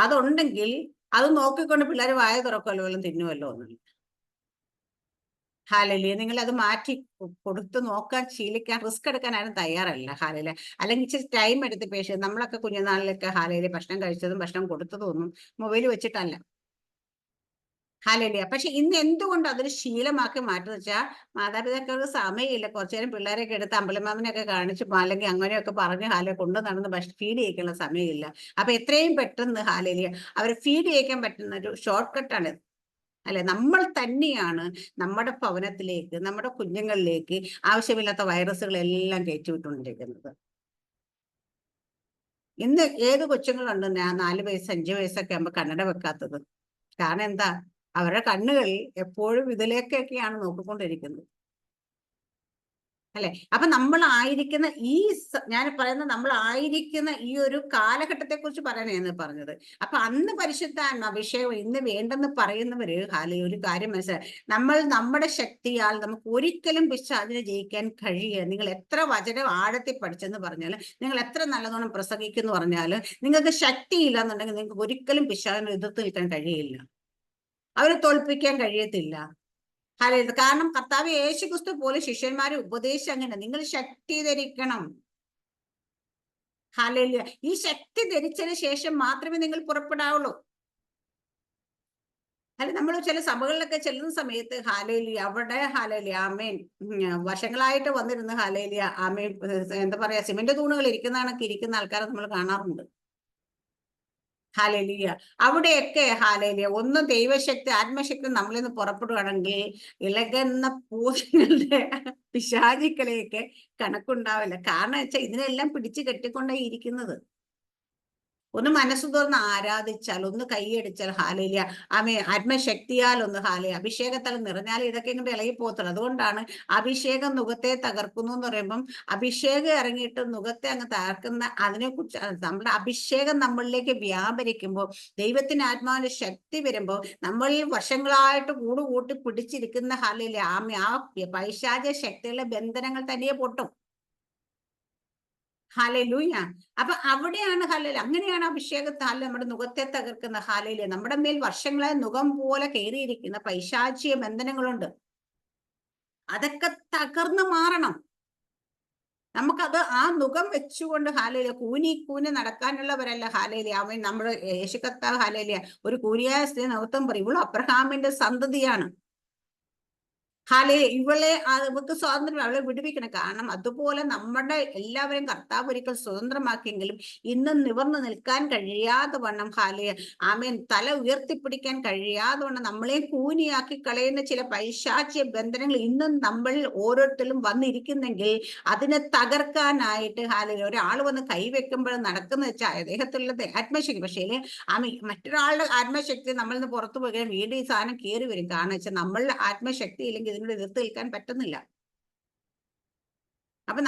അതുണ്ടെങ്കിൽ അത് നോക്കിക്കൊണ്ട് പിള്ളേർ വായ തുറക്കുമല്ലോ, വല്ലതും തിന്നുമല്ലോ ഒന്നും. ഹാലലിയ നിങ്ങൾ അത് മാറ്റി കൊടുത്ത് നോക്കാൻ ശീലിക്കാൻ റിസ്ക് എടുക്കാൻ ആരും തയ്യാറല്ല ഹാലയില്. അല്ലെങ്കിൽ ഇച്ചിരി ടൈം എടുത്ത് പേഷ്യൻ നമ്മളൊക്കെ കുഞ്ഞുനാളിലൊക്കെ ഹാലയില് ഭക്ഷണം കഴിച്ചതും ഭക്ഷണം കൊടുത്തതും ഒന്നും മൊബൈൽ വെച്ചിട്ടല്ല ഹാലലിയ. പക്ഷെ ഇന്ന് എന്തുകൊണ്ട് അതൊരു ശീലമാക്കി മാറ്റുന്ന വെച്ചാൽ മാതാപിതാക്കൾക്ക് സമയമില്ല. കുറച്ചു നേരം പിള്ളേരൊക്കെ എടുത്ത് അമ്പലമാമനെയൊക്കെ കാണിച്ച് അല്ലെങ്കിൽ അങ്ങനെയൊക്കെ പറഞ്ഞ് ഹാലെ കൊണ്ടു നടന്ന് ഫീഡ് ചെയ്യിക്കാനുള്ള സമയമില്ല. അപ്പൊ എത്രയും പെട്ടെന്ന് ഹാലലിയ അവരെ ഫീഡ് ചെയ്യിക്കാൻ പറ്റുന്ന ഒരു ഷോർട്ട് കട്ടാണ് അല്ലെ. നമ്മൾ തന്നെയാണ് നമ്മുടെ ഭവനത്തിലേക്ക് നമ്മുടെ കുഞ്ഞുങ്ങളിലേക്ക് ആവശ്യമില്ലാത്ത വൈറസുകളെല്ലാം കയറ്റിവിട്ടുകൊണ്ടിരിക്കുന്നത്. ഇന്ന് ഏത് കൊച്ചുങ്ങളുണ്ട് 4 വയസ്സ് 5 വയസ്സൊക്കെ ആകുമ്പോൾ കണ്ണട വെക്കാത്തത്? കാരണം എന്താ? അവരുടെ കണ്ണുകൾ എപ്പോഴും ഇതിലേക്കൊക്കെയാണ് നോക്കിക്കൊണ്ടിരിക്കുന്നത് അല്ലെ. അപ്പൊ നമ്മളായിരിക്കുന്ന ഞാൻ പറയുന്ന നമ്മളായിരിക്കുന്ന ഈ ഒരു കാലഘട്ടത്തെ കുറിച്ച് പറയാനാണ് പറഞ്ഞത്. അപ്പൊ അന്ന് പരിശുദ്ധാത്മ അഭിഷേകം ഇന്ന് വേണ്ടെന്ന് പറയുന്നവര് ഒരു കാര്യം മനസ്സിലായി, നമ്മൾ നമ്മുടെ ശക്തിയാൽ നമുക്ക് ഒരിക്കലും പിശാചിനെ ജയിക്കാൻ കഴിയുക. നിങ്ങൾ എത്ര വചനം ആഴത്തിൽ പഠിച്ചെന്ന് പറഞ്ഞാൽ, നിങ്ങൾ എത്ര നല്ലതോണം പ്രസംഗിക്കുന്നു പറഞ്ഞാൽ, നിങ്ങൾക്ക് ശക്തിയില്ല എന്നുണ്ടെങ്കിൽ നിങ്ങൾക്ക് ഒരിക്കലും പിശാചിനെ എതിർത്ത് നിൽക്കാൻ കഴിയില്ല, അവരെ തോൽപ്പിക്കാൻ കഴിയത്തില്ല. കാരണം കർത്താവ് യേശുക്രിസ്തു പോലെ ശിഷ്യന്മാരെ ഉപദേശിച്ച് അങ്ങനെ നിങ്ങൾ ശക്തി ധരിക്കണം. ഹല്ലേലൂയ. ഈ ശക്തി ധരിച്ചതിന് ശേഷം മാത്രമേ നിങ്ങൾ പുറപ്പെടാവുള്ളൂ. അല്ലെ നമ്മൾ ചില സഭകളിലൊക്കെ ചെല്ലുന്ന സമയത്ത് ഹാലേലിയ അവിടെ ഹാലേലിയ ആമേൻ വർഷങ്ങളായിട്ട് വന്നിരുന്ന ഹാലേലിയ ആമേൻ എന്താ പറയാ സിമന്റ് തൂണുകൾ ഇരിക്കുന്ന ആൾക്കാരെ നമ്മൾ കാണാറുണ്ട്. ഹാലേലിയ. അവിടെയൊക്കെ ഹാലേലിയ ഒന്നും ദൈവശക്തി ആത്മശക്തി നമ്മളിൽ നിന്ന് പുറപ്പെടുകയാണെങ്കിൽ ഇളകുന്ന പൂജകളുടെ പിശാചിക്കളെയൊക്കെ കണക്കുണ്ടാവില്ല. കാരണം വെച്ചാൽ ഇതിനെല്ലാം പിടിച്ചു കെട്ടിക്കൊണ്ടേ ഇരിക്കുന്നത്. ഒന്ന് മനസ്സു തുറന്ന് ആരാധിച്ചാൽ, ഒന്ന് കൈയടിച്ചാൽ ഹാലേലിയ ആത്മശക്തിയാൽ ഒന്ന് ഹാലേ അഭിഷേകത്താൽ നിറഞ്ഞാൽ ഇതൊക്കെ ഇങ്ങോട്ട് ഇളകി പോകത്തുള്ളൂ. അതുകൊണ്ടാണ് അഭിഷേകം നുഖത്തെ തകർക്കുന്നു എന്ന് പറയുമ്പം അഭിഷേകം ഇറങ്ങിയിട്ട് നുഖത്തെ അങ്ങ് തകർക്കുന്ന അതിനെക്കുറിച്ച് നമ്മുടെ അഭിഷേകം നമ്മളിലേക്ക് വ്യാപരിക്കുമ്പോൾ ദൈവത്തിന് ആത്മാവിന്റെ ശക്തി വരുമ്പോൾ നമ്മളിൽ വർഷങ്ങളായിട്ട് കൂട്ടി പിടിച്ചിരിക്കുന്ന ഹാലേലിയ ആ പൈശാചിക ശക്തികളുടെ ബന്ധനങ്ങൾ തനിയെ പൊട്ടും. ഹാലലൂയ. അപ്പൊ അവിടെയാണ് അങ്ങനെയാണ് അഭിഷേകത്താൽ നമ്മുടെ മുഖത്തെ തകർക്കുന്ന ഹാലയില് നമ്മുടെ മേൽ വർഷങ്ങളായി മുഖം പോലെ കയറിയിരിക്കുന്ന പൈശാചിക ബന്ധനങ്ങളുണ്ട്. അതൊക്കെ തകർന്നു മാറണം. നമുക്കത് ആ മുഖം വെച്ചുകൊണ്ട് ഹാലയില് കൂനി നടക്കാനുള്ളവരല്ല ഹാലയില്. അവൻ നമ്മുടെ യേശുക്കർത്താവ് ഹാലയില് ഒരു കൂനിയായ സ്ത്രീ നൃത്തം പറയും, ഇവളും അബ്രഹാമിന്റെ സന്തതിയാണ്. ഇവളെ അവർക്ക് സ്വാതന്ത്ര്യം, അവളെ വിടുവിക്കണം. കാരണം അതുപോലെ നമ്മുടെ എല്ലാവരെയും കർത്താവ് ഒരിക്കൽ സ്വതന്ത്രമാക്കിയെങ്കിലും ഇന്നും നിവർന്നു നിൽക്കാൻ കഴിയാതെ വണ്ണം ആമേൻ തല ഉയർത്തിപ്പിടിക്കാൻ കഴിയാതെ വണ്ണം നമ്മളെ കൂനിയാക്കി കളയുന്ന ചില പൈശാചിക ബന്ധനങ്ങൾ ഇന്നും നമ്മൾ ഓരോരുത്തരും വന്നിരിക്കുന്നെങ്കിൽ അതിനെ തകർക്കാനായിട്ട് ഒരാൾ വന്ന് കൈവെക്കുമ്പോൾ നടക്കുന്ന വെച്ചാൽ അദ്ദേഹത്തിലുള്ള ആത്മശക്തി. പക്ഷേ മറ്റൊരാളുടെ ആത്മശക്തി നമ്മളിൽ നിന്ന് പുറത്തു പോയി വീണ്ടും ഈ സാധനം കയറി വരും. കാരണം വെച്ചാൽ നമ്മളുടെ ആത്മശക്തി ഇല്ലെങ്കിൽ ഇതിനോട് എതിർത്ത് നിൽക്കാൻ പറ്റുന്നില്ല. അപ്പൊ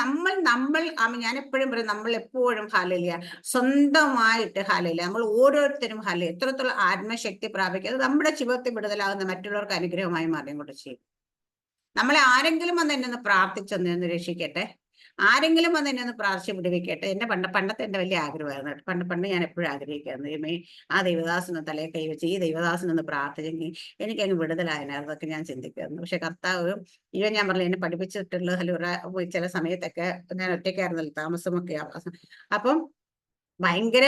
ഞാൻ എപ്പോഴും പറയും, നമ്മൾ എപ്പോഴും ഹാലലിയ സ്വന്തമായിട്ട് ഹാലലിയ നമ്മൾ ഓരോരുത്തരും എത്രത്തോളം ആത്മശക്തി പ്രാപിക്കുക, അത് നമ്മുടെ ജീവിതത്തിൽ വിടുതലാകുന്ന മറ്റുള്ളവർക്ക് അനുഗ്രഹമായി മാറിയും കൊണ്ട് ചെയ്യും. നമ്മളെ ആരെങ്കിലും വന്ന് എന്നെ ഒന്ന് പ്രാർത്ഥിച്ചൊന്ന് രക്ഷിക്കട്ടെ. ആരെങ്കിലും വന്ന് എന്നെ ഒന്ന് പ്രാർത്ഥിച്ച് വിടുവിക്കട്ടെ. എന്റെ പണ്ടത്തെ എന്റെ വലിയ ആഗ്രഹമായിരുന്നു കേട്ടോ. പണ്ട് ഞാൻ എപ്പോഴും ആഗ്രഹിക്കായിരുന്നു, ദൈവമേ ആ ദൈവദാസന് തലയെ കൈവച്ച് ഈ ദൈവദാസനൊന്ന് പ്രാർത്ഥിച്ചെങ്കിൽ എനിക്കങ്ങ് വിടുതലായതിനായിരുന്നു, അതൊക്കെ ഞാൻ ചിന്തിക്കുമായിരുന്നു. പക്ഷെ കർത്താവ് ഞാൻ പറഞ്ഞില്ല, എന്നെ പഠിപ്പിച്ചിട്ടുള്ള ചില സമയത്തൊക്കെ ഞാൻ ഒറ്റയ്ക്കായിരുന്നല്ലോ താമസമൊക്കെ. അപ്പം ഭയങ്കര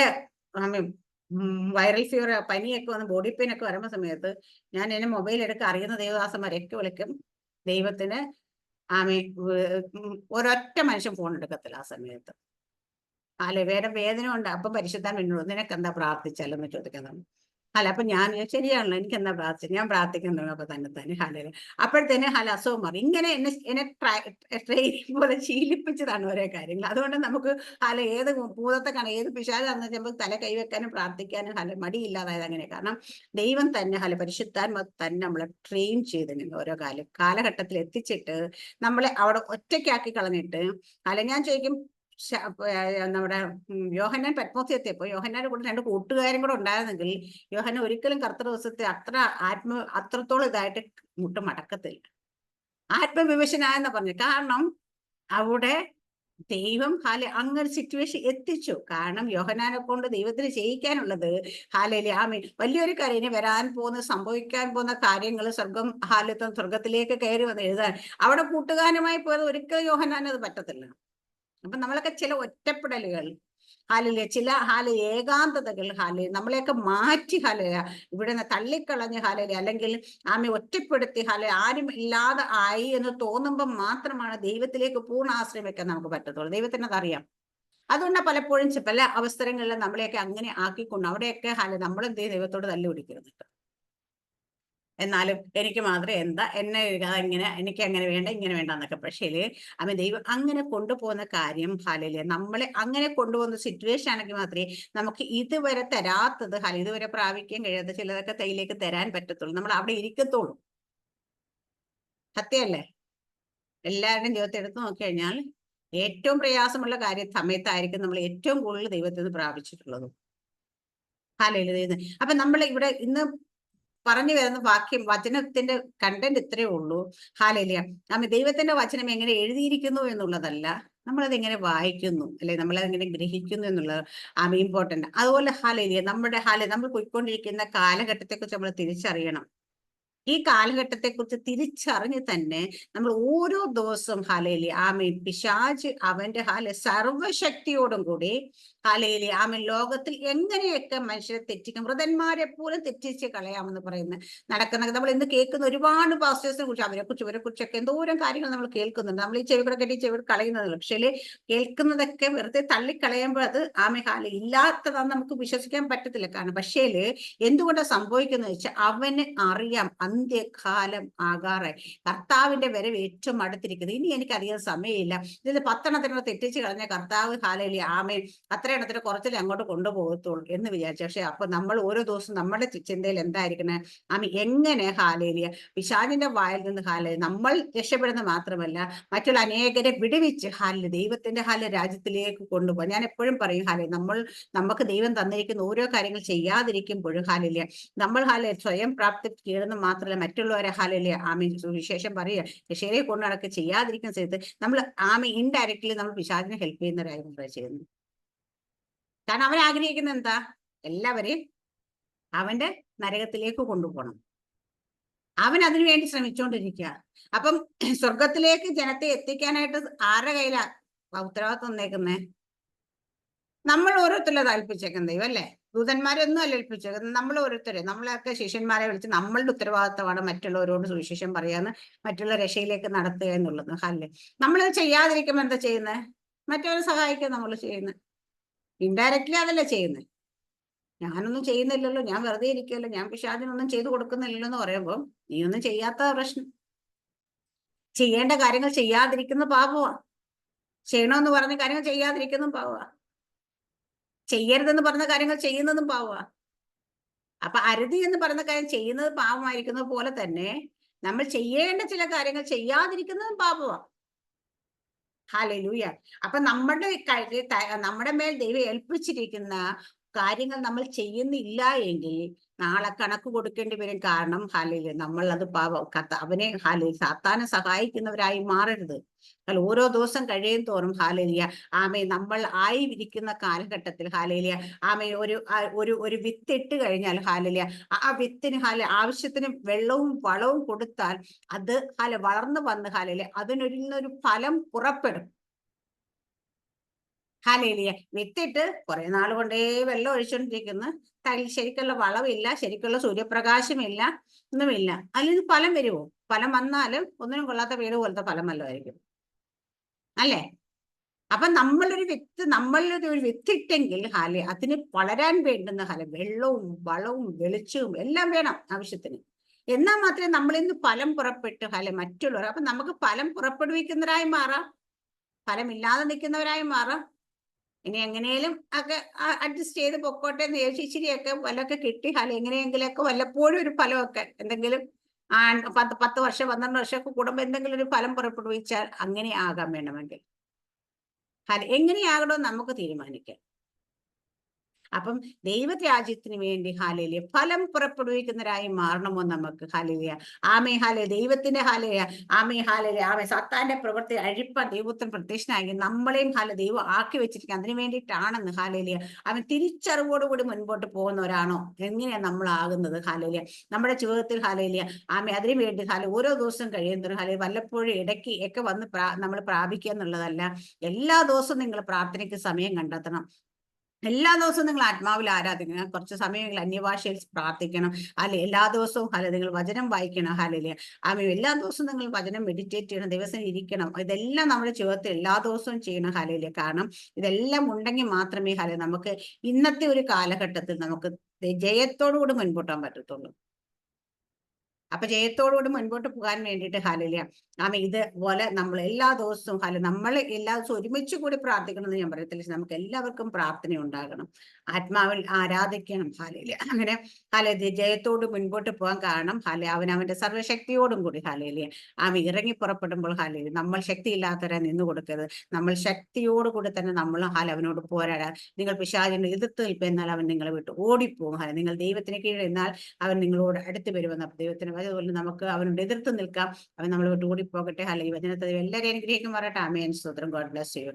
വൈറൽ ഫീവർ, പനിയൊക്കെ വന്ന് ബോഡി പെയിൻ ഒക്കെ വരുന്ന സമയത്ത് ഞാൻ എന്നെ മൊബൈൽ എടുക്കുക, അറിയുന്ന ദേവദാസന്മാരൊക്കെ വിളിക്കും. ദൈവത്തിന് ഒരൊറ്റ മനുഷ്യൻ ഫോൺ എടുക്കത്തില്ല ആ സമയത്ത്. വേദന ഉണ്ട്. അപ്പൊ പരിശുദ്ധാൻ എന്നോട് നിനക്കെന്താ പ്രാർത്ഥിച്ചാലെന്ന് ചോദിക്കുന്നത്. അപ്പൊ ഞാൻ ശരിയാണല്ലോ, എനിക്ക് എന്താ പ്രാർത്ഥിച്ചത്, ഞാൻ പ്രാർത്ഥിക്കാൻ തുടങ്ങുമ്പോ തന്നെ ഹാലയില് അപ്പോഴത്തേന് അസുഖം മാറി. ഇങ്ങനെ എന്നെ ട്രെയിനിങ് പോലെ ശീലിപ്പിച്ചതാണ് ഓരോ കാര്യങ്ങൾ. അതുകൊണ്ട് നമുക്ക് ഏത് ഭൂതത്തെ കാണാൻ, ഏത് പിശാചാണെന്ന് വെച്ചാൽ തല കൈവെക്കാനും പ്രാർത്ഥിക്കാനും മടിയില്ലാതായത് അങ്ങനെ. കാരണം ദൈവം തന്നെ പരിശുദ്ധാത്മ തന്നെ നമ്മളെ ട്രെയിൻ ചെയ്ത് ഓരോ കാലഘട്ടത്തിൽ എത്തിച്ചിട്ട് നമ്മളെ അവിടെ ഒറ്റയ്ക്കാക്കി കളഞ്ഞിട്ട് ഞാൻ ചോദിക്കും, നമ്മുടെ യോഹന്നാൻ പത്മോസിൽ എത്തിയപ്പോ യോഹന്നാന്റെ കൂടെ 2 കൂട്ടുകാരും കൂടെ ഉണ്ടായിരുന്നെങ്കിൽ യോഹന്നാൻ ഒരിക്കലും കർത്തൃ ദിവസത്തെ അത്രത്തോളം ഇതായിട്ട് മടക്കത്തില്ല. ആത്മവിവശനായെന്ന് പറഞ്ഞു. കാരണം അവിടെ ദൈവം അങ്ങനെ സിറ്റുവേഷൻ എത്തിച്ചു. കാരണം യോഹന്നാനെ കൊണ്ട് ദൈവത്തിന് ചെയ്യിക്കാനുള്ളത് വലിയൊരു കാര്യം, ഇനി വരാൻ പോകുന്ന സംഭവിക്കാൻ പോകുന്ന കാര്യങ്ങൾ സ്വർഗത്തിലേക്ക് കയറി വന്ന് എഴുതാൻ അവിടെ കൂട്ടുകാരുമായി പോയത് ഒരിക്കലും യോഹന്നാൻ അത് പറ്റത്തില്ല. അപ്പൊ നമ്മളൊക്കെ ചില ഒറ്റപ്പെടലുകൾ ചില ഏകാന്തതകൾ നമ്മളെയൊക്കെ മാറ്റി ഇവിടെ നിന്ന് തള്ളിക്കളഞ്ഞ് അല്ലെങ്കിൽ ഒറ്റപ്പെടുത്തി ആരും ഇല്ലാതെ ആയി എന്ന് തോന്നുമ്പോൾ മാത്രമാണ് ദൈവത്തിലേക്ക് പൂർണ്ണ ആശ്രയം വെക്കാൻ നമുക്ക് പറ്റത്തുള്ളൂ. ദൈവത്തിന് അതറിയാം. അതുകൊണ്ട് പലപ്പോഴും പല അവസരങ്ങളിൽ നമ്മളെയൊക്കെ അങ്ങനെ ആക്കിക്കൊണ്ട് അവിടെയൊക്കെ നമ്മളെന്ത് ദൈവത്തോട് തല്ലുപിടിക്കരുത്. എന്നാലും എനിക്ക് മാത്രമേ ഇങ്ങനെ എനിക്ക് അങ്ങനെ വേണ്ട ഇങ്ങനെ വേണ്ട എന്നൊക്കെ. പക്ഷേ ദൈവം അങ്ങനെ കൊണ്ടുപോകുന്ന കാര്യം നമ്മളെ അങ്ങനെ കൊണ്ടുപോകുന്ന സിറ്റുവേഷൻ ആണെങ്കിൽ മാത്രമേ നമുക്ക് ഇതുവരെ തരാത്തത് ഇതുവരെ പ്രാപിക്കാൻ കഴിയാത്ത ചിലതൊക്കെ കയ്യിലേക്ക് തരാൻ പറ്റത്തുള്ളൂ. നമ്മൾ അവിടെ ഇരിക്കത്തുള്ളൂ. സത്യമല്ലേ? എല്ലാവരുടെയും ജീവിതത്തെ എടുത്തു നോക്കിക്കഴിഞ്ഞാൽ ഏറ്റവും പ്രയാസമുള്ള സമയത്തായിരിക്കും നമ്മൾ ഏറ്റവും കൂടുതൽ ദൈവത്തിൽ നിന്ന് പ്രാപിച്ചിട്ടുള്ളതും. അപ്പൊ നമ്മൾ ഇവിടെ ഇന്ന് പറഞ്ഞു വരുന്ന വചനത്തിന്റെ കണ്ടന്റ് ഇത്രയേ ഉള്ളൂ. ദൈവത്തിന്റെ വചനം എങ്ങനെ എഴുതിയിരിക്കുന്നു എന്നുള്ളതല്ല, നമ്മളത് എങ്ങനെ വായിക്കുന്നു, അല്ലെ നമ്മളതെങ്ങനെ ഗ്രഹിക്കുന്നു എന്നുള്ളത് ഇമ്പോർട്ടന്റ്. അതുപോലെ നമ്മൾ പോയിക്കൊണ്ടിരിക്കുന്ന കാലഘട്ടത്തെക്കുറിച്ച് നമ്മൾ തിരിച്ചറിയണം. ഈ കാലഘട്ടത്തെക്കുറിച്ച് തിരിച്ചറിഞ്ഞ് തന്നെ നമ്മൾ ഓരോ ദിവസവും പിശാച് അവന്റെ സർവശക്തിയോടും കൂടി ലോകത്തിൽ എങ്ങനെയൊക്കെ മനുഷ്യരെ തെറ്റിക്കും, വൃതന്മാരെ പോലും തെറ്റിച്ച് കളയാമെന്ന് നടക്കുന്ന നമ്മൾ ഇന്ന് കേൾക്കുന്ന ഒരുപാട് പാസ്റ്റേഴ്സിനെ കുറിച്ച് ഇവരെ കുറിച്ചൊക്കെ എന്തോരം കാര്യങ്ങൾ നമ്മൾ കേൾക്കുന്നുണ്ട്. നമ്മൾ ഈ ചെവികൂടെ കെട്ടി ചെവി കളയുന്നതല്ല. പക്ഷേ കേൾക്കുന്നതൊക്കെ വെറുതെ തള്ളിക്കളയുമ്പോൾ അത് ഇല്ലാത്തതാന്ന് നമുക്ക് വിശ്വസിക്കാൻ പറ്റത്തില്ല. കാരണം പക്ഷേ എന്തുകൊണ്ടാണ് സംഭവിക്കുന്നത് വെച്ചാൽ അവന് അറിയാം അന്ത്യകാലം ആകാറായി, കർത്താവിന്റെ വരവ് ഏറ്റവും അടുത്തിരിക്കുന്നത്. ഇനി എനിക്ക് അധികം സമയമില്ല, ഇതിൽ 10 എണ്ണത്തിനോട് തെറ്റിച്ച് കളഞ്ഞ കർത്താവ് അത്ര എണ്ണത്തിന് കുറച്ചിൽ അങ്ങോട്ട് കൊണ്ടുപോകത്തുള്ളൂ എന്ന് വിചാരിച്ചു. പക്ഷെ അപ്പൊ നമ്മൾ ഓരോ ദിവസവും നമ്മുടെ ചിന്തയിൽ എന്തായിരിക്കണേ, എങ്ങനെ പിശാചിന്റെ വായിൽ നിന്ന് നമ്മൾ രക്ഷപ്പെടുന്നത് മാത്രമല്ല മറ്റുള്ള അനേകരെ വിടുവിച്ച് ദൈവത്തിന്റെ രാജ്യത്തിലേക്ക് കൊണ്ടുപോകാം. ഞാൻ എപ്പോഴും പറയും നമുക്ക് ദൈവം തന്നിരിക്കുന്ന ഓരോ കാര്യങ്ങൾ ചെയ്യാതിരിക്കുമ്പോഴും നമ്മൾ സ്വയം പ്രാപ്തി കീഴുന്ന മാത്രമല്ല മറ്റുള്ളവരെ സുവിശേഷം പറയുക ശരിയെ കൊണ്ട് നടക്കുക ചെയ്യാതിരിക്കുന്ന സ്ഥലത്ത് നമ്മൾ ഇൻഡയറക്ട്ലി നമ്മൾ പിശാചിനെ ഹെൽപ്പ് ചെയ്യുന്നവരായി ചെയ്യുന്നു. കാരണം അവൻ ആഗ്രഹിക്കുന്ന എന്താ, എല്ലാവരെയും അവന്റെ നരകത്തിലേക്ക് കൊണ്ടുപോകണം. അവൻ അതിനു വേണ്ടി ശ്രമിച്ചുകൊണ്ടിരിക്കുക. അപ്പം സ്വർഗത്തിലേക്ക് ജനത്തെ എത്തിക്കാനായിട്ട് ആരുടെ കയ്യിലാ ഉത്തരവാദിത്വം വന്നേക്കുന്നേ? നമ്മൾ ഓരോരുത്തരും ഏൽപ്പിച്ചേക്കുന്ന ദൈവം അല്ലേ? ദൂതന്മാരൊന്നും അല്ല ഏൽപ്പിച്ചേക്കുന്നത്, നമ്മൾ ഓരോരുത്തരെ. നമ്മളൊക്കെ ശിഷ്യന്മാരെ വിളിച്ച് നമ്മളുടെ ഉത്തരവാദിത്തമാണ് മറ്റുള്ളവരോട് സുവിശേഷം പറയാന്ന്, മറ്റുള്ള രക്ഷയിലേക്ക് നടത്തുക എന്നുള്ളത്. നമ്മളത് ചെയ്യാതിരിക്കുമ്പോൾ എന്താ ചെയ്യുന്നത്? മറ്റവരെ സഹായിക്കുക നമ്മൾ ചെയ്യുന്നത്. ഇൻഡയറക്ട്ലി അതല്ല ചെയ്യുന്നത്. ഞാനൊന്നും ചെയ്യുന്നില്ലല്ലോ, ഞാൻ വെറുതെ ഇരിക്കുമല്ലോ, ഞാൻ പിശാചിനൊന്നും ചെയ്തു കൊടുക്കുന്നില്ലല്ലോ എന്ന് പറയുമ്പോൾ നീ ഒന്നും ചെയ്യാത്ത പ്രശ്നം. ചെയ്യേണ്ട കാര്യങ്ങൾ ചെയ്യാതിരിക്കുന്ന പാപമാണ്. ചെയ്യണമെന്ന് പറഞ്ഞ കാര്യങ്ങൾ ചെയ്യാതിരിക്കുന്നതും പാപമാണ്. ചെയ്യരുതെന്ന് പറഞ്ഞ കാര്യങ്ങൾ ചെയ്യുന്നതും പാപമാണ്. അപ്പൊ അരുതി എന്ന് പറഞ്ഞ കാര്യം ചെയ്യുന്നത് പാപമായിരിക്കുന്നത് പോലെ തന്നെ നമ്മൾ ചെയ്യേണ്ട ചില കാര്യങ്ങൾ ചെയ്യാതിരിക്കുന്നതും പാപമാണ്. ഹല്ലേലൂയ. അപ്പൊ നമ്മുടെ മേൽ ദൈവം ഏൽപ്പിച്ചിരിക്കുന്ന കാര്യങ്ങൾ നമ്മൾ ചെയ്യുന്നില്ല എങ്കിൽ നാളെ കണക്ക് കൊടുക്കേണ്ടി വരും. കാരണം ഹാലയില് നമ്മൾ അത് അവനെ സാത്താനെ സഹായിക്കുന്നവരായി മാറരുത്. അല്ല, ഓരോ ദിവസം കഴിയും തോറും ഹാലേലിയ ആമേ നമ്മൾ ആയിരിക്കുന്ന കാലഘട്ടത്തിൽ ഹാലേലിയ ആമേ ഒരു വിത്തിട്ട് കഴിഞ്ഞാൽ ഹാലേലിയ ആ വിത്തിന് ആവശ്യത്തിന് വെള്ളവും വളവും കൊടുത്താൽ അത് വളർന്നു വന്ന് ഹാലേലിയ അതിനൊരു ഫലം പുറപ്പെടും. ഹാലേലിയ വിത്തിട്ട് കുറെ നാൾ കൊണ്ടേ വെള്ളം ഒഴിച്ചുകൊണ്ടിരിക്കുന്നു, ശരിക്കുള്ള വളമില്ല, ശരിക്കുള്ള സൂര്യപ്രകാശമില്ല, ഒന്നുമില്ല. അതിൽ ഫലം വരുമോ? ഫലം വന്നാലും ഒന്നിനും കൊള്ളാത്ത വീട് പോലത്തെ ഫലം വല്ലതായിരിക്കും, അല്ലേ? അപ്പൊ നമ്മളൊരു വിത്തിട്ടെങ്കിൽ അതിന് വളരാൻ വേണ്ടുന്ന വെള്ളവും വളവും വെളിച്ചവും എല്ലാം വേണം ആവശ്യത്തിന്. എന്നാൽ മാത്രമേ നമ്മളിന്ന് ഫലം പുറപ്പെട്ട് മറ്റുള്ളവർ അപ്പൊ നമുക്ക് ഫലം പുറപ്പെടുവിക്കുന്നവരായി മാറാം, ഫലമില്ലാതെ നിൽക്കുന്നവരായി മാറാം. ഇനി എങ്ങനെയും ഒക്കെ അഡ്ജസ്റ്റ് ചെയ്ത് പൊക്കോട്ടെ എന്ന് ഇച്ചിരിയൊക്കെ വല്ലതൊക്കെ കിട്ടി എങ്ങനെയെങ്കിലൊക്കെ വല്ലപ്പോഴും ഒരു ഫലമൊക്കെ എന്തെങ്കിലും 10 വർഷം 12 വർഷമൊക്കെ കൂടുമ്പോ എന്തെങ്കിലും ഒരു ഫലം പുറപ്പെടുവിച്ചാൽ അങ്ങനെ ആകാൻ വേണമെങ്കിൽ എങ്ങനെയാകണമെന്ന് നമുക്ക് തീരുമാനിക്കാം. അപ്പം ദൈവരാജ്യത്തിന് വേണ്ടി ഹാലേലിയ ഫലം പുറപ്പെടുവിക്കുന്നവരായി മാറണമോ നമുക്ക്? ഹാലേലിയ ആമേ ഹാലേ ദൈവത്തിന്റെ ഹാലേയ ആമേ ഹാലേലിയ ആമേ സാത്താന്റെ പ്രവൃത്തി അഴിപ്പാൻ ദൈവത്തിന് പ്രത്യക്ഷനായി നമ്മളെയും ദൈവം ആക്കി വെച്ചിരിക്കുക അതിനു വേണ്ടിയിട്ടാണെന്ന് ഹാലേലിയ അവൻ തിരിച്ചറിവോടുകൂടി മുൻപോട്ട് പോകുന്നവരാണോ? എങ്ങനെയാണ് നമ്മൾ ആകുന്നത്? ഹാലേലിയ നമ്മുടെ ജീവിതത്തിൽ ഹാലേലിയ ആമേ അതിനു വേണ്ടി ഓരോ ദിവസവും കഴിയുന്നവരും വല്ലപ്പോഴും ഇടയ്ക്ക് ഒക്കെ വന്ന് നമ്മൾ പ്രാപിക്കുക എന്നുള്ളതല്ല. എല്ലാ ദിവസവും നിങ്ങൾ പ്രാർത്ഥനയ്ക്ക് സമയം കണ്ടെത്തണം. എല്ലാ ദിവസവും നിങ്ങൾ ആത്മാവിൽ ആരാധിക്കണം, കുറച്ച് സമയങ്ങൾ അന്യഭാഷയിൽ പ്രാർത്ഥിക്കണം, എല്ലാ ദിവസവും നിങ്ങൾ വചനം വായിക്കണം. എല്ലാ ദിവസവും നിങ്ങൾ വചനം മെഡിറ്റേറ്റ് ചെയ്യണം, ദിവസം ഇരിക്കണം. ഇതെല്ലാം നമ്മുടെ ജീവിതത്തിൽ എല്ലാ ദിവസവും ചെയ്യണം. കാരണം ഇതെല്ലാം ഉണ്ടെങ്കിൽ മാത്രമേ നമുക്ക് ഇന്നത്തെ ഒരു കാലഘട്ടത്തിൽ നമുക്ക് ജയത്തോടുകൂടി മുൻപോട്ടാൻ പറ്റത്തുള്ളൂ. അപ്പൊ ജയത്തോടുകൂടി മുൻപോട്ട് പോകാൻ വേണ്ടിയിട്ട് ഹാലേലിയ ആമേ ഇതുപോലെ നമ്മൾ എല്ലാ ദിവസവും നമ്മൾ എല്ലാ ദിവസവും ഒരുമിച്ച് കൂടി പ്രാർത്ഥിക്കണം എന്ന് ഞാൻ പറയത്തില്ല. നമുക്ക് എല്ലാവർക്കും പ്രാർത്ഥന ഉണ്ടാകണം, ആത്മാവിൽ ആരാധിക്കണം. ഹാലേലിയ അങ്ങനെ ജയത്തോട് മുൻപോട്ട് പോകാൻ കാരണം അവനവന്റെ സർവ്വശക്തിയോടും കൂടി ഹാലേലിയ ആമേ ഇറങ്ങി പുറപ്പെടുമ്പോൾ നമ്മൾ ശക്തിയില്ലാത്തവരെ നിന്ന് കൊടുക്കരുത്. നമ്മൾ ശക്തിയോടുകൂടി തന്നെ നമ്മൾ അവനോട് പോരാടാൻ. നിങ്ങൾ പിശാചിനെ എതിർത്ത് നിൽപ്പെന്നാൽ അവൻ നിങ്ങളെ വിട്ട് ഓടിപ്പോകും. നിങ്ങൾ ദൈവത്തിന് കീഴിൽ അവൻ നിങ്ങളോട് അടുത്ത് വരുമെന്ന് ദൈവത്തിന് അതുപോലെ നമുക്ക് അവനോട് എതിർത്ത് നിൽക്കാം. അവൻ നമ്മളോട് ഓടിപ്പോകട്ടെ. ഈ വചനത്തെ എല്ലാവരെയും അനുഗ്രഹിക്കും പറയട്ടെ. ആമേൻ. സ്തോത്രം. God bless you.